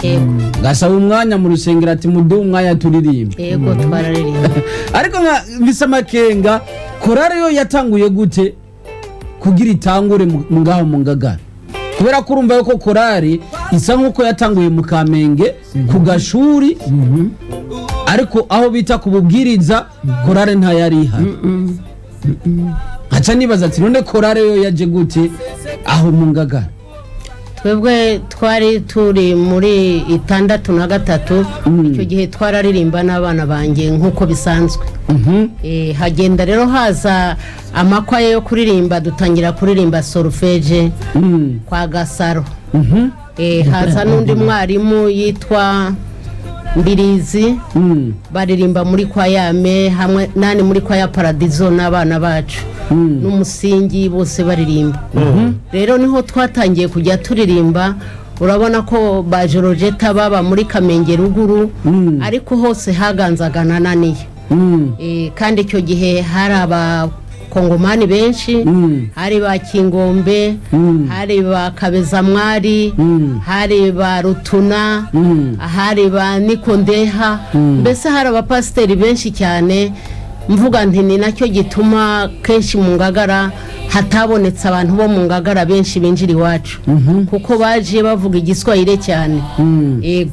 yego gasaba umwanya mu rusengero ati muduhe umwanya turirimba yego twararirimba ariko nka mbisa makenga korari yo yatanguye gute kugira itangure ngaho mu Ngagara kubera ko urumva yuko korari isa nk'uko yatanguye mu Kamenge ku gashuri ariko aho bita ku bubwiriza korari nta yari ihari aca nibaza ati none korari yo yaje gute aho mu Ngagara twebwe twari turi muri 63 icyo gihe twararirimba n'abana banjye nk'uko bisanzwe hagenda rero haza amakwaya yo kuririmba dutangira kuririmba solfege kwa Gasaro haza n'undi mwarimu yitwa Mbirizi baririmba muri kwayame hamwe nani muri kwaya Paradizo n'abana bacu n'umusingi bose baririmba rero niho twatangiye kujya turirimba urabona ko ba Jorojeta baba muri Kamenge ruguru ariko hose haganzaga nananiye kandi icyo gihe hari abakongomani benshi hari ba Kingombe hari ba Kabezamwari hari ba Rutuna hari ba Nikondeha mbese hari abapasiteri benshi cyane mvuga nti ni nacyo gituma kenshi mu Ngagara hatabonetse abantu bo mu Ngagara benshi binjira iwacu kuko baje bavuga igiswahili cyane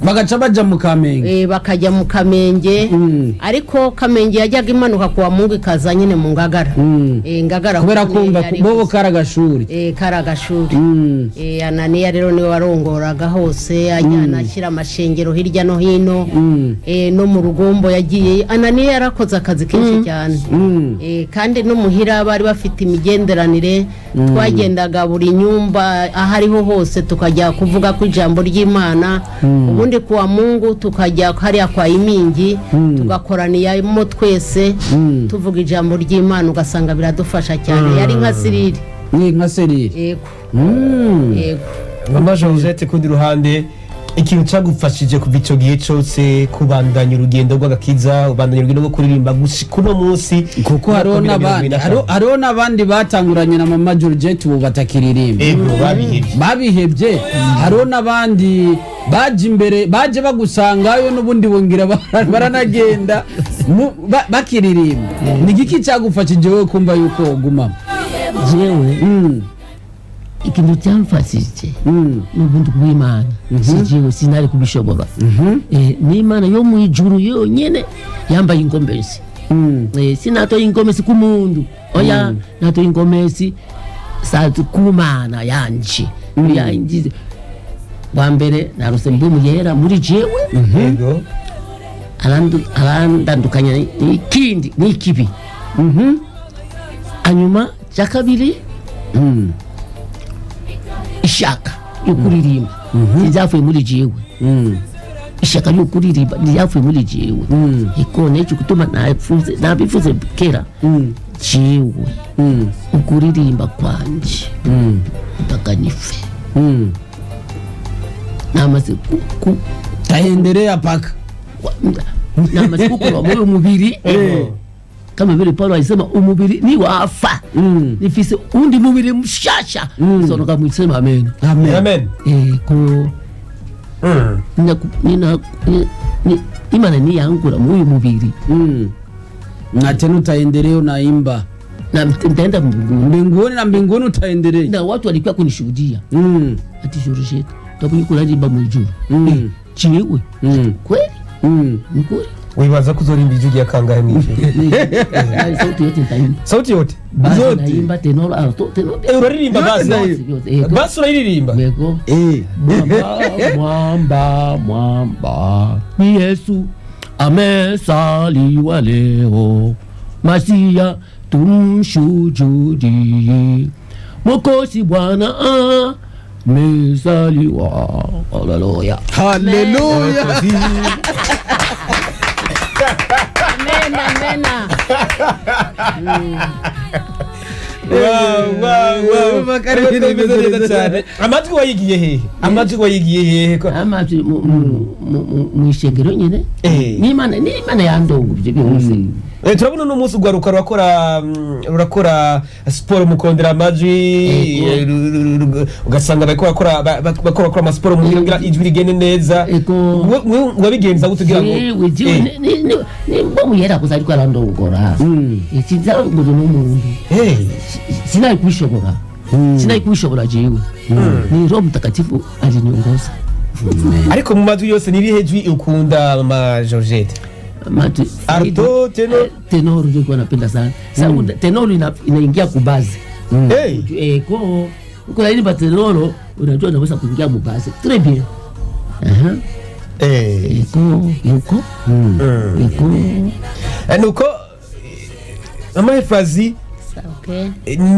bagaca baja mu Kamenge bakajya mu Kamenge ariko Kamenge yajyaga imanuka kuwa Mungu ikaza nyine mu Ngagara Ngagara kubera kumva bobo karagashuri karagashuri Ananiya rero niwe warongoraga hose ajyana ashyira amashengero hirya no hino no mu Rugombo yagiye Ananiya yarakoze akazi kenshi cyane kandi no muhira bari bafite imigenderanire twagendaga buri nyumba ahariho hose tukajya kuvuga ku ijambo ry'Imana ubundi kuwa Mungu tukajya hariya kwa Imingi tugakoraniyamo twese tuvuga ijambo ry'Imana ugasanga biradufasha cyane yari nka Siriri nka Siriri yego yego mama Josette kundi ruhande ikintu cyagufashije kuva icyo gihe cyose kubandanya urugendo rw'agakiza ubandanya urugendo rwo kuririmba gushika uno munsi kuko hariho n'abandi batanguranye na mama Georgette ubu batakiririmba babihebye hariho n'abandi baje imbere baje bagusangayo n'ubundi bongira baranagenda bakiririmba ni giki cyagufashije wowe kumva yuko uguma jewe ikintu cyamfashije n'ubundi bw'Imana sijewe sinari kubishobora n'Imana yo mu ijuru yonyene yambaye ingomesi sinato ingomesi ku mundu oya nato ingomesi sazu ku Mana yanje yangize wa mbere narose mbumu yera muri jewe yego arandandukanya n'ikindi n'ikibi anyuma cyakabiri ishaka yo kuririmba ntizavuye muri jewe ishaka yo kuririmba ntizavuye muri jewe ikone cyo gutuma nabifuze kera jewe ukuririmba kwanje mpaka nife namaze ku tahenderea paka namaze gukora muri umubiri kama vile Paulo alisema umubiri ni wafa nifise undi mubiri mshasha sonoka mwisema amen amen ko Imana ni yangura muri mubiri natenu taendeleo naimba na nitaenda mbinguni na mbinguni utaendelea na watu walikuwa kunishuhudia ati Georgette tabuye kurimba mu ijuru chiwe kweli ni kweli wibaza kuzorimba ijuru ya kangahe mwishe sauti yote ntaimba sauti yote zote naimba tenor alto tenor uraririmba basi uraririmba yego mwamba ni Yesu amesaliwa leo Masia tumshujudie Mwokozi Bwana amesaliwa haleluya haleluya amen amajwi wayigiye hehe amajwi mu ishengero nyine n'Imana yandongo ibyo byose turabona no munsi ugwaruka urakora siporo mukondera amajwi ugasanga bakora amasiporo mu ngira ijwi rigene neza wabigenza gutugira ngo nimba muyera kuzari kwa randongora ikiza ngo n'umuntu sinari kubishobora jewe ni Roho Mtakatifu alinyongoza ariko mu majwi yose nirihe jwi ukunda mama Georgette alto tenor ndio napenda sana sababu tenor inaingia kubazi kwa ile tenor unajua unaweza kuingia mubazi très bien nuko mama Efrazi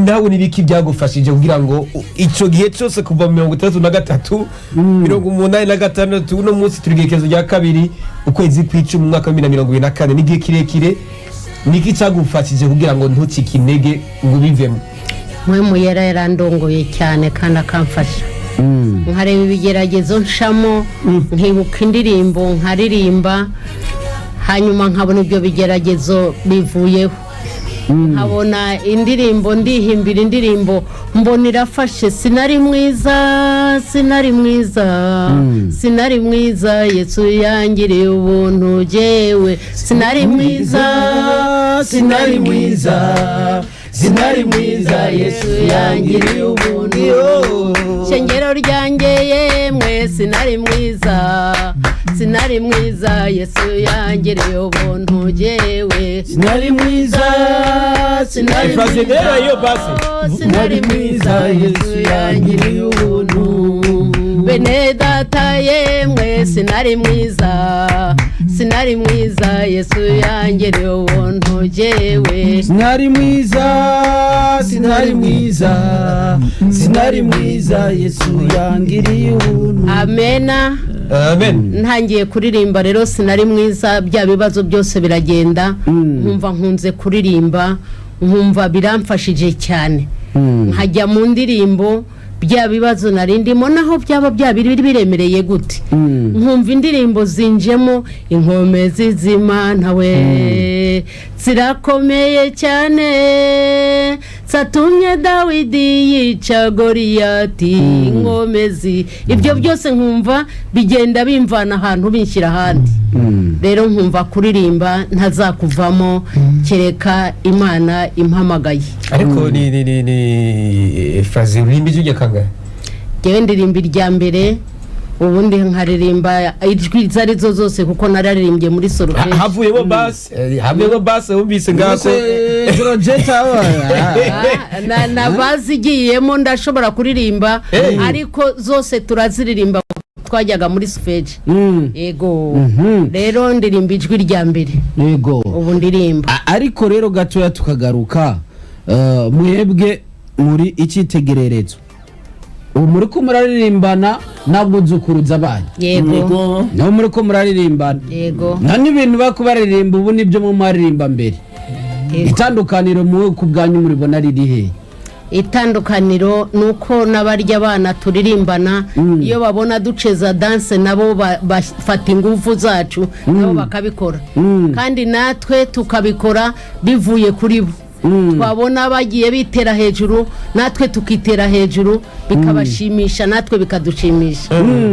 nawe nibiki byagufashije kugira ngo ico gihe cyose kuva 33 86 no munsi turigekezo rya kabiri ukwezi kw'icumi mu mwaka wa 2024 n'igihe kirekire niki cyagufashije kugira ngo ntucikinege ngo bivemo mwe muyera yarandongoye cyane kandi akamfasha nkareba ibigeragezo nshamo nkibuka indirimbo nkaririmba hanyuma nkabona ibyo bigeragezo bivuyeho nkabona indirimbo ndihimbira indirimbo mbona irafashe sinari mwiza Yesu yangiriye ubuntu jewe sinari mwiza Yesu yangiriye ubuntu shengero ryanjye yemwe sinari mwiza Yesu yangiriye ubuntu jewe sinari mwiza Yesu yangiriye ubuntu bene data yemwe sinari mwiza Yesu yangiriye ubuntu jewe sinari mwiza Yesu yangiriye ubuntu amen ntangiye kuririmba rero sinari mwiza bya bibazo byose biragenda nkumva nkunze kuririmba nkumva biramfashije cyane nkajya mu ndirimbo bya bibazo narindimo naho byaba byabiri biremereye gute nkumva indirimbo zinjemo inkomezi z'Imana we zirakomeye cyane satumye Dawidi yica Goliyati inkomezi ibyo byose nkumva bigenda bimvana ahantu binshyira ahandi rero nkumva kuririmba ntazakuvamo kereka Imana impamagaye ariko ni Frazi urimba ijwi kangahe jewe ndirimba irya mbere ubundi nkaririmba ijwi zarizo zose kuko nararirimbye muri solfège havuyemo bass wumvise ngako Georgette na bazigiyemo ndashobora kuririmba ariko zose turaziririmba twajyaga muri solfège yego rero ndirimba ijwi rya mbere yego ubu ndirimba ariko rero gatoya tukagaruka muhebwe muri icyitegererezo ubu muri ko muraririmbana ntabwo nzukuruza abana yego naho muri ko muraririmbana yego nta n'ibintu bakubaririmba ubu nibyo mu maririmba mbere itandukaniro mu ku bwanyu muribona riri he itandukaniro nuko nabarya abana turirimbana iyo babona duceza dance nabo bafata ingufu zacu nabo bakabikora kandi natwe tukabikora bivuye kuri bo twabona bagiye bitera hejuru natwe tukitera hejuru bikabashimisha natwe bikadushimisha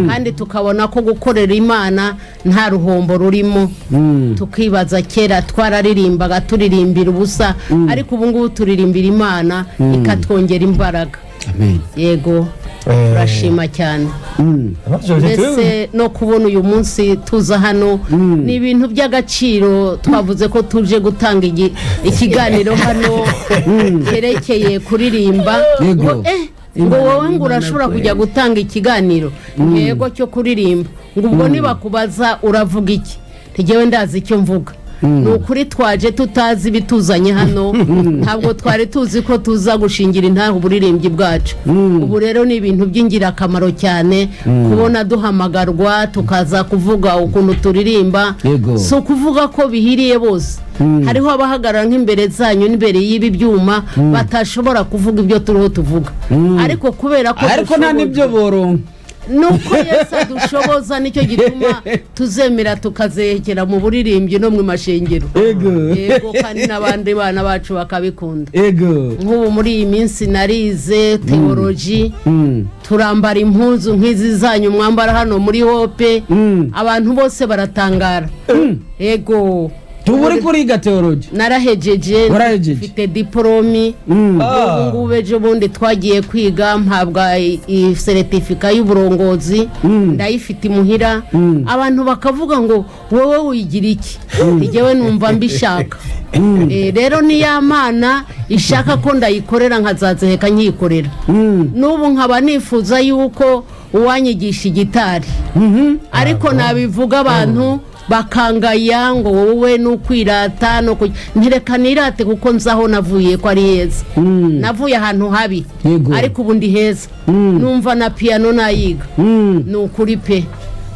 kandi tukabona ko gukorera Imana nta ruhombo rurimo tukibaza kera twararirimbaga turirimbira ubusa ariko ubu ngubu turirimbira Imana ikatwongera imbaraga amen yego turashima cyane mbese no kubona uyu munsi tuza hano ni ibintu by'agaciro twavuze ko tuje gutanga ikiganiro hano cyerekeye kuririmba ngo wowe ngo urashobora kujya gutanga ikiganiro yego cyo kuririmba ngo ubwo nibakubaza uravuga iki ntigewe ndazi icyo mvuga nukuri twaje tutazi bituzanye hano ntabwo twari tuzi ko tuza gushingira intaho uburirimbyi bwacu ubu rero ni ibintu by'ingirakamaro cyane kubona duhamagarwa tukaza kuvuga ukuntu turirimba so kuvuga ko bihiriye bose hariho abahagarara nk'imbere zanyu n'imbere y'ibi byuma batashobora kuvuga ibyo turiho tuvuga ariko kubera ko ariko nta nibyo boronka nuko Yesu adushoboza nicyo gituma tuzemera tukazehekera mu buririmbyi no mu mashengero. Yego kandi n'abandi bana bacu bakabikunda. Nk'ubu muri iyi minsi narize theology, turambara impuzu nk'izi zanyu mwambara hano muri Hope, abantu bose baratangara. Yego tuburi kuriga theology narahejeje mfite diplome ngubu ejo bundi twagiye kwiga mpabwa certificate y'uburongozi ndayifite imuhira abantu bakavuga ngo wowe wigira iki ngewe numva mbishaka rero ni yamana ishaka ko ndayikorera nkazazeheka nkikorera nubu nkaba nifuza yuko uwanyigisha gitari ariko nabivuga abantu bakangaya ngo wowe nukwirata no ntireka nirate kuko nzaho navuye ko ari heza navuye ahantu habi ariko ubundi heza numva na piano nayiga nukuri pe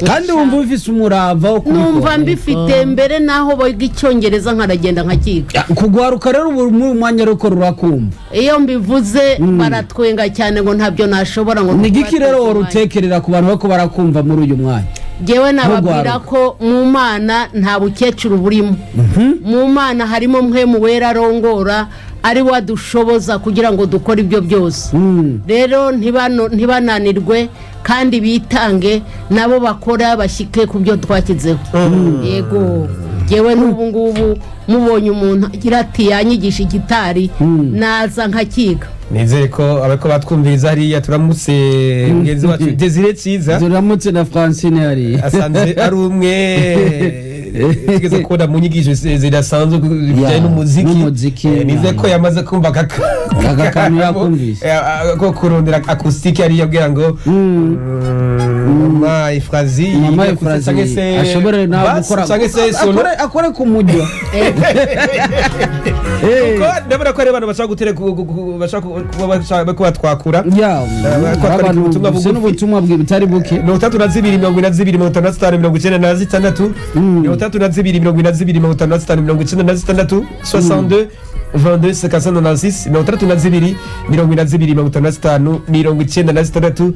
kandi wumva ufise umurava wo kubikora numva mbifite mbere naho boga icyongereza nkaragenda nkakiga kugwaruka rero mu mwanya ruko rurakumva iyo mbivuze baratwenga cyane ngo ntabyo nashobora ngo nigiki rero worutekerera ku bantu bako barakumva muri uyu mwanya Jewe nababwira ko mu Mana nta bukecuru burimo mu Mana harimo mwe mu wera rongora ari wadushoboza kugira ngo dukore ibyo byose rero ntibananirwe kandi bitange nabo bakora bashike ku byo twakizeho yego jewe n'ubu ngubu mubonye umuntu agira ati yanyigisha gitari naza nkakiga nizere ko abako batwumviriza hariya turamutse mugenzi wacu Desire Ciza turamutse na Francine hari asanze ari umwe tugeze kubona mu nyigisho zirasanzwe bijyanye n'umuziki nizere ko yamaze kumva akakantu yakumvise ko kurondera acoustique yari yabwira ngo mama Ifrazi ashobore nawe gukora akore ku mujyo ko ndabona ko ari abantu bashaka gutereka bashaka kuba twakura ubutumwa bw'ibitari buke 32 32 62 22 56 32 32 56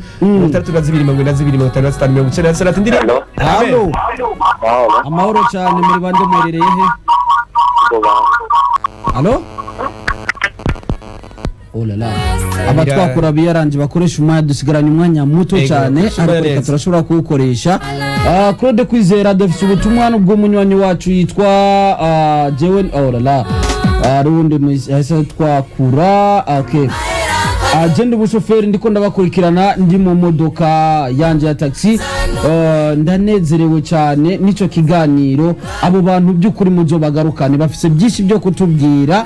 amahoro cyane muri bande mwerereye he Allo Olala abatwakura biyaranje bakoresha umwanya dusigaranye umwanya muto cyane ariko reka turashobora kuwukoresha Claude Kwizera dufite ubutumwa n'ubwo munywanyi wacu yitwa Jewen Olala rundi mwese twakura okay agenda ubushoferi ndiko ndabakurikirana ndi mu modoka yanje ya taxi ndanezerewe cyane nico kiganiro abo bantu by'ukuri muzo bagarukane bafise byinshi byo kutubwira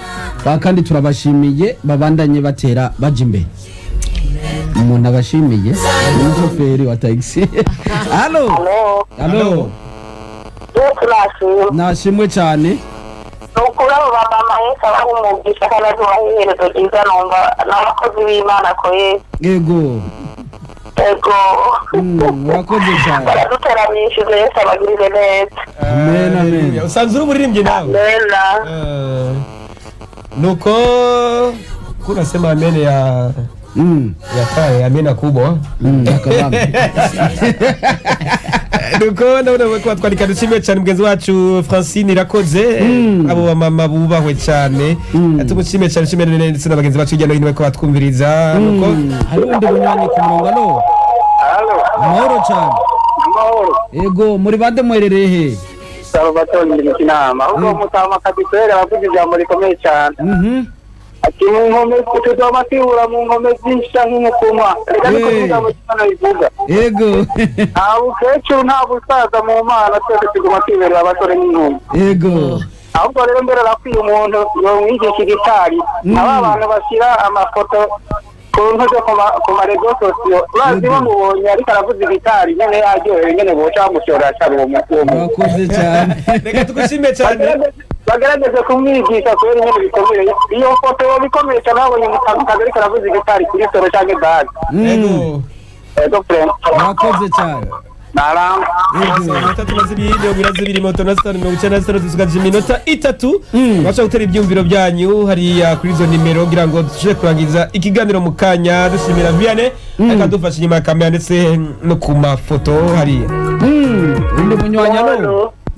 kandi turabashimiye babandanye batera baje imbere umuntu abashimiye umushoferi wa taxi allo nashimwe cyane nukura baba Yesu abumugisha kana tubaherezo cyiza numva n'abakozi b'Imana ko yego wakoze cyane baraduteranishije Yesu abagirire neza amen usanzwe uri umuririmbyi nawe nuko kunasema amen ya kaya amena kubwa nuko ndabona ko twandika dushimiye cyane mugenzi wacu Francine irakoze abo mama bubahwe cyane tumushimiye cyane shimene ndetse n'abagenzi bacu hirya no hino ko batwumviriza nuko hari undi bunywanyi ku murongo amahoro cyane yego muri bande mwerereye he Salvatore ni kinama ubwo mutama kabisere abavuga ijambo rikomeye cyane ati mu nkome kutuzoma tibura mu nkome zisha nk'umukuma reka kuvuga mu cyana bivuga yego abukecuru nta busaza mu Mana twese tuguma twibereye abasore n'inkumi yego ahubwo rero mbere rakwiye umuntu yomwigisha gitari aba bantu bashyira amafoto ku ntozo ku marezo sosiyo urazi bamubonye ariko aravuza gitari nyene yaryohewe nyene boca bamushora cyane uwo wakoze cyane reka tugushime cyane bagerageze kumwigisha kubera nyene bikomeye iyo foto bikomeye cyane babonye umutambukazi ariko aravuza gitari kuri soro cyangwa bag yego friend wakoze cyane Naramba. iminota tumaze ibiri moto na sitani 96 dusigaje iminota 3 basha gutera ibyumviro byanyu hariya kuri izo nimero kugira ngo dushobore kurangiza ikiganiro mu kanya dushimira Vianney akadufasha inyuma ya kamera ndetse no ku mafoto hariya undi munywanyi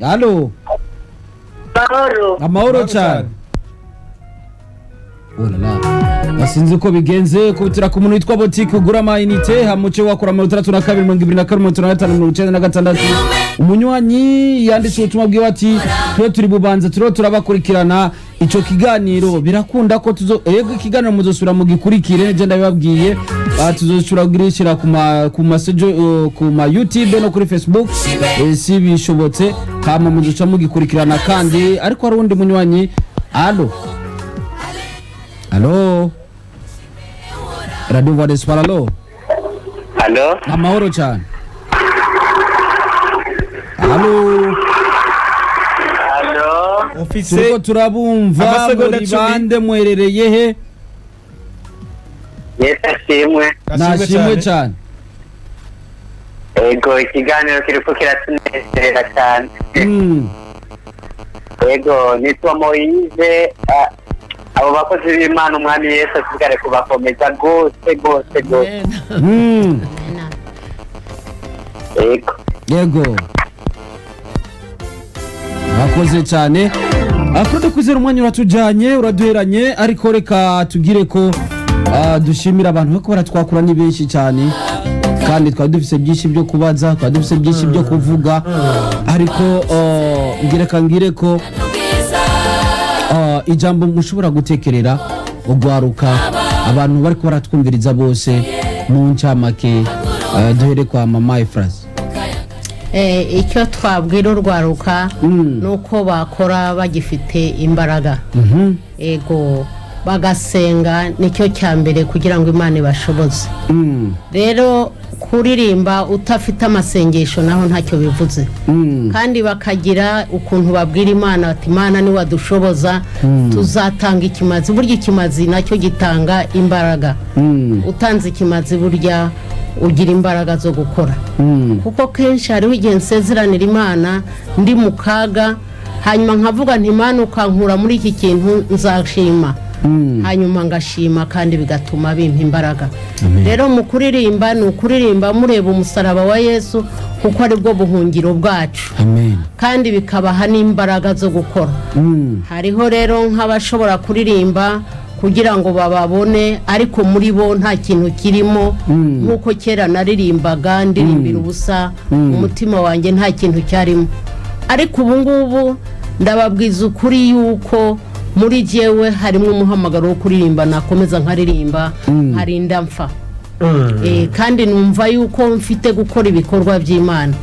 alo amahoro cyane basinze uko bigenze kubitira ku muntu witwa botike ugura amayinite hamuce wakora 32 umunywanyi yanditse ubutumwa bwiwe ati turi bubanza turabakurikirana ico kiganiro birakunda ko yego ikiganiro muzosura mu gikurikire je ndabibabwiye tuzosura gurishira ku message ku ma YouTube no kuri Facebook si bishobotse kama muzoca mu gikurikirana kandi ariko hari undi munywanyi alo Radio Voix Paralo. Allo. Amahoro cyane. Allo. Office turabumva muri bande mwerereye he? Yesasimwe. Nashimwe cyane. Ego ikiganiro kiriko kiratunezera cyane. Ego nitwa Moise abo bakozi b'Imana umwami Yesu asigare kubakomeza gose. Yego bakoze cyane akode kuzera umwanya uratujanye uraduheranye ariko reka tugire ko dushimira abantu bako baratwakura ni benshi cyane kandi twari dufise byinshi byo kubaza twari dufise byinshi byo kuvuga ariko ngire ko ijambo mushobora gutekerera ugwaruka abantu bari ko baratwumviriza bose mu ncamake duhere kwa mama Efrazi icyo twabwira urwaruka nuko bakora bagifite imbaraga ego bagasenga nicyo cyambere kugira ngo Imana ibashoboze rero kuririmba utafite amasengesho naho ntacyo bivuze kandi bakagira ukuntu babwira Imana ati Imana ni wadushoboza tuzatanga ikimazi burya ikimazi nacyo gitanga imbaraga utanze ikimazi burya ugira imbaraga zo gukora kuko kenshi hariho igihe nsezeranira Imana ndi mu kaga hanyuma nkavuga nti Imana ukankura muri iki kintu nzashima hanyuma ngashima kandi bigatuma bimpa imbaraga rero mu kuririmba ni ukuririmba mureba umusaraba wa Yesu kuko ari bwo buhungiro bwacu kandi bikabaha n'imbaraga zo gukora hariho rero nk'abashobora kuririmba kugira ngo bababone ariko muri bo nta kintu kirimo nkuko kera naririmbaga ndirimbira ubusa umutima wanjye nta kintu cyarimo ariko ubu ngubu ndababwiza ukuri yuko muri jewe harimo umuhamagaro wo kuririmba nakomeza nkaririmba nkarinda mfa kandi numva yuko mfite gukora ibikorwa by'Imana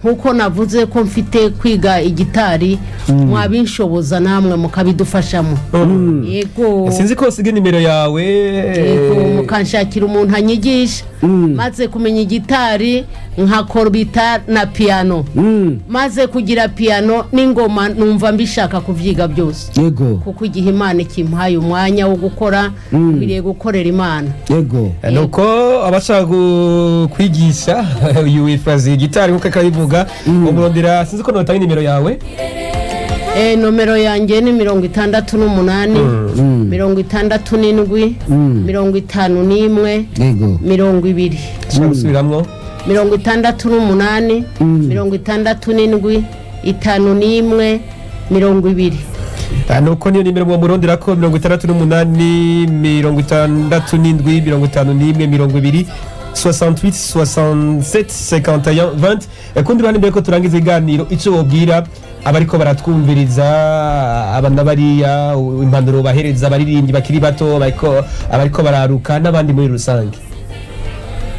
nkuko navuze ko mfite kwiga igitari mwabinshoboza namwe mukabidufashamo yego sinzi ko sige nimero yawe yego mukanshakira umuntu anyigisha maze kumenya igitari nkakorbita na piano maze kugira piano n'ingoma numva mbishaka kuvyiga byose yego kuko igihe Imana ikimpaye umwanya wo gukora biriye gukorera Imana yego nuko abashaka kwigisha uyu Efrazi gitari nkuko akabivuga umurondera sinzi ko notanga nimero yawe nomero yanjye ni 68 67 51 yego 20 gusubiramwo 68 67 51 20 nuko niyo nimero mu murondera ko 68 67 51 20 68 67 51 20 kundi bane mbere ko turangiza iganiro ico bobwira abariko baratwumviriza abana bariya impanuro bahereza abaririmbyi bakiri bato abariko bararuka n'abandi muri rusange.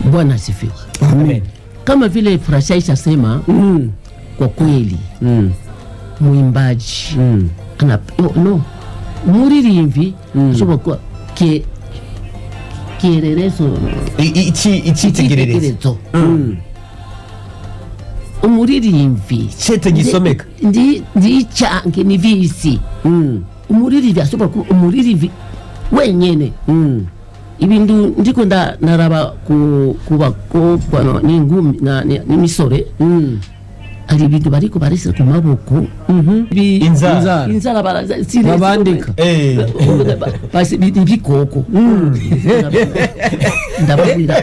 Bwana asifiwe. Amen. Kama vile Prashaisha sema kwa kweli muimbaji muririmbi soba kwa kielelezo iki tegererezo umuririmbi chete gisomeka ndi change ni visi umuririmbi asoba ku umuririmbi wenyene ibintu ndiko naraba ku bakobwa n'ingumi n'imisore ari ibintu bariko barisira ku maboko inzara babandika basi ibikoko ndababwira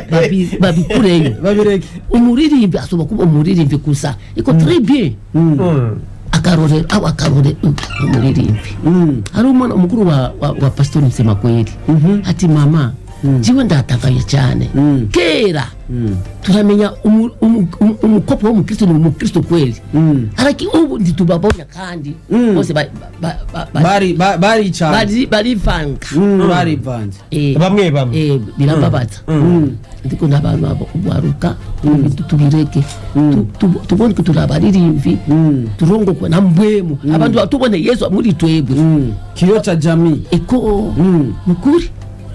babikureyo babireke umuririmbi asoba kuba umuririmbi gusa iko très bien akarore umuririmbi hari umuntu umukuru wa pastor Nsema kweli ati mama jiwe ndatakaye cyane kera turamenya umukopo wo mukristo ni umukristo kweli araki ubu nditubabona kandi bose bari cyane bari vanga bari vanze bamwe birababaza ndiko n'abantu baruka tubireke tubone ko turabaririmvi turongokwa na mbwemu abantu tubone Yesu muri twebwe kiyo cha jamii eko mukuri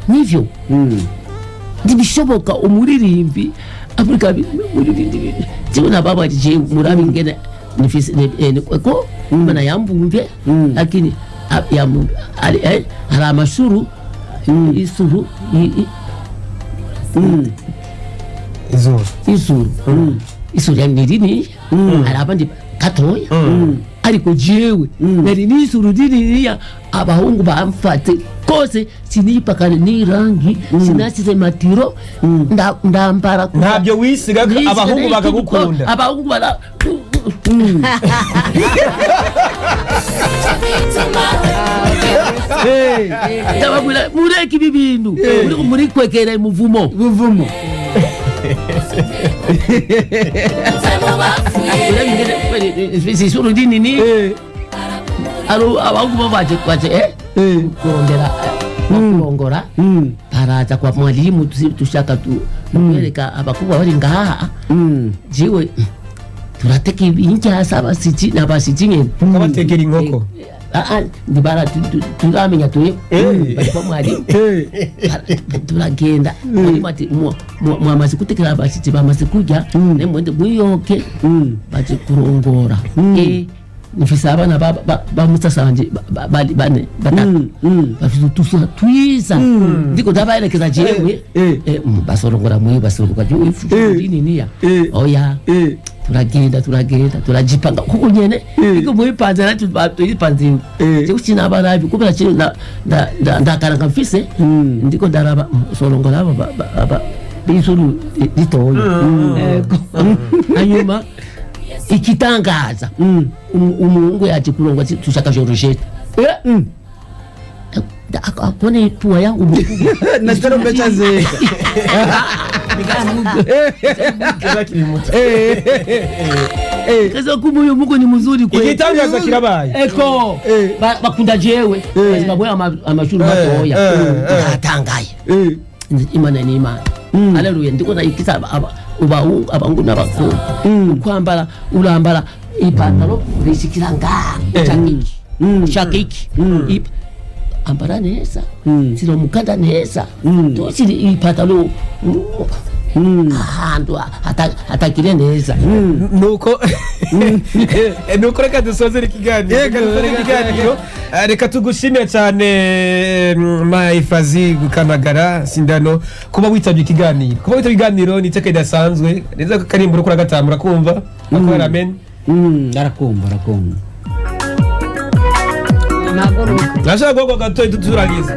nivyo ndibishoboka umuririmbi Afrika muririmbi tibona baba je murabi ngene nifise eko mana yambumve lakini ali amashuru isuru isuru yani nini arabandi katoya ariko jewe nari nisuru diniya abahungu bamfate kose sinipakane n'irangi sinasize matiro ndambara ntabyo wisiga abahungu bakagukunda abahungu bara ndababwira mureke ibi bintu muri kwekera umuvumo isuru dinini abahungu baje kurondera kurongora baraza kwa mwalimu tushaka tuwereka abakubwa bari ngaha jiwe turateka injyasa abasiji n'abasiji nyene bategera inkoko ndibara turamenya turi bariko mwalimu turagenda mwalimu ati mwamaze gutekera abasiji bamaze kurya nemwende mwiyoke baje kurongora nifise abana bamusasanje bane batatu bafite utusura twiza ndiko ndabayerekeza jewe basorongora mwe basorongora jewe niniya oya turagenda turajipanga kuko nyene iko mwipanze nacu tuyipanze je sinabarabi kubera kiri ndakaranga mfise ndiko ndaraba sorongora aba bisuru litoyo hanyuma ikitangaza umuhungu yaje kurongwa tushaka Georgette akone pua yangu nataro mbecha ze kaza kumuyo muko ni mzuri kweli igitangaza kirabaye eko bakunda jewe bazibabwe amashuru matoya atangaye imana ni imana haleluya ndiko na ikisa abahungu n'abakobwa kwambara urambara ipantaro bishikira shakiki ambara neza sino mukanda neza tosiri ipantaro ahantu hatakire neza nuko reka dusoze ikiganiro reka tugushimire cyane Mayifazi Gukanagara Sindano kuba witabye ikiganiro ni iteka ridasanzwe neza ko karimbura kuri gatanu murakumva akora amen arakumva nashaka gogo gato turangiza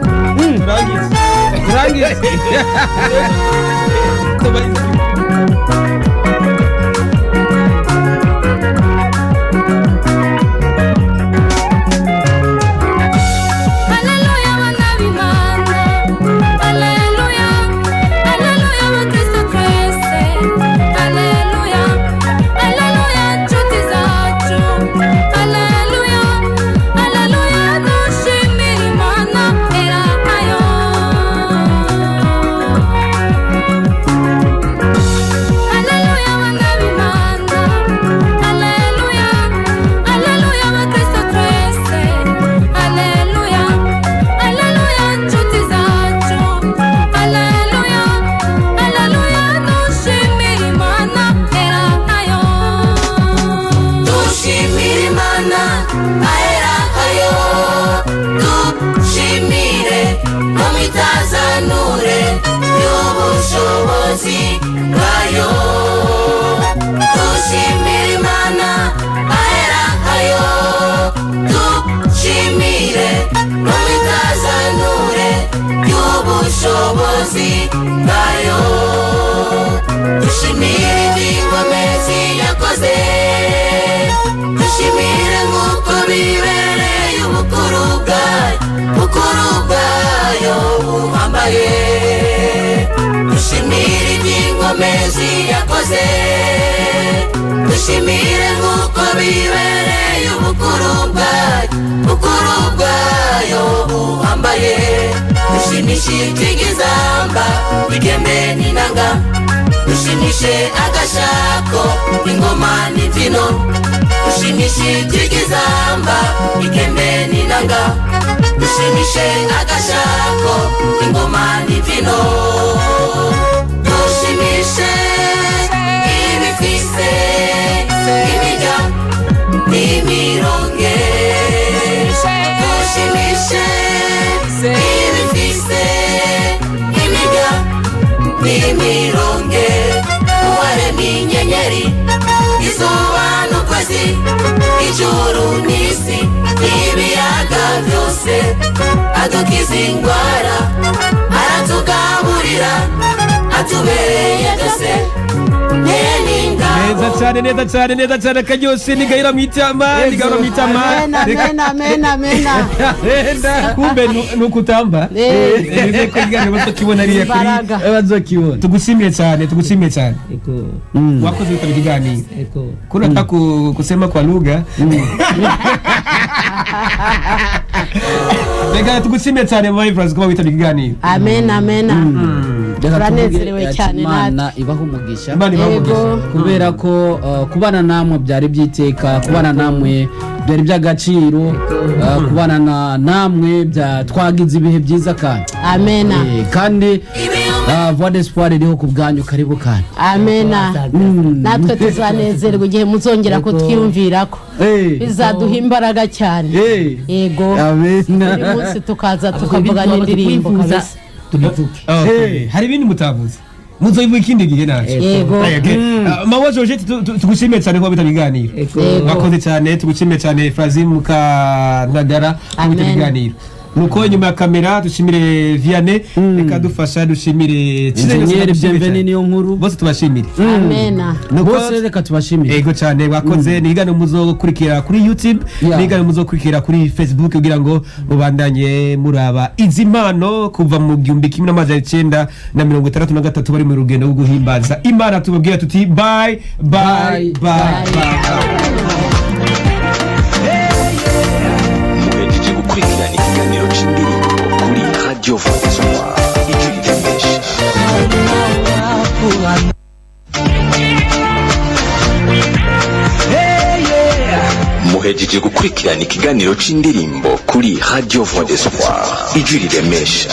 wambaye dushimire iby'inkomezi yakoze dushimire nk'uko bibereye ubukuru bwayo buhambaye dushimishe ikigizamba igembe n'inanga dushimishe agashako ingoma n'imbyino dushimishe ikigizamba igembe n'inanga dushimishe agashako ingoma n'imbyino dushimishe ibifise imirya n'imironge dushimishe ibifise imirya n'imironge uwaremye inyenyeri izuba n'ukwezi ijuru n'isi n'ibiyaga byose adukiza indwara aratugaburira atubereye byose neza cyane kanyose nigahira mwitama kumbe nukutamba bazokibona tugushimiye cyane wakoze witaba ikiganiro kuna taka kusema kwa lugha reka tugushimiye cyane mama Ifrazi kuba witaba ikiganiro amen turanezerewe cyane Imana ibaho umugisha kubera ko kubana namwe byari byiteka kubana namwe byari by'agaciro kubana namwe twagize ibihe byiza kandi amen kandi Voix d'Espoir iriho ku bwanyu karibu kandi amen natwe tuzanezerwa igihe muzongera ko twiyumvirako bizaduha imbaraga cyane yego amen uyu munsi tukaza tukavuga n'indirimbo kabisa hari ibindi mutavuze muzoyivuga ikindi gihe naje yego mama Georgette tugushimiye cyane kuba bitaba iganiro mwakoze cyane tugushimiye cyane Frazi Mukantagara kuba bitaba iganiro nuko nyuma ya kamera dushimire Vianney reka dufasha dushimire Engineer Bienvenue niyo nkuru bose tubashimire amen bose reka tubashimire yego cyane bakoze nigane muzo kurikira kuri YouTube nigane muzo kurikira kuri Facebook kugira ngo mubandanye muraba izimano kuva mu 1963 bari mu rugendo rwo guhimbaza Imana tubabwira tuti bye bye bye gukurikirana ikiganiro cy'indirimbo kuri Radio Voix d'Espoir ijwi ritembesha muhejeje gukurikirana ikiganiro cy'indirimbo kuri Radio Voix d'Espoir ijwi riremesha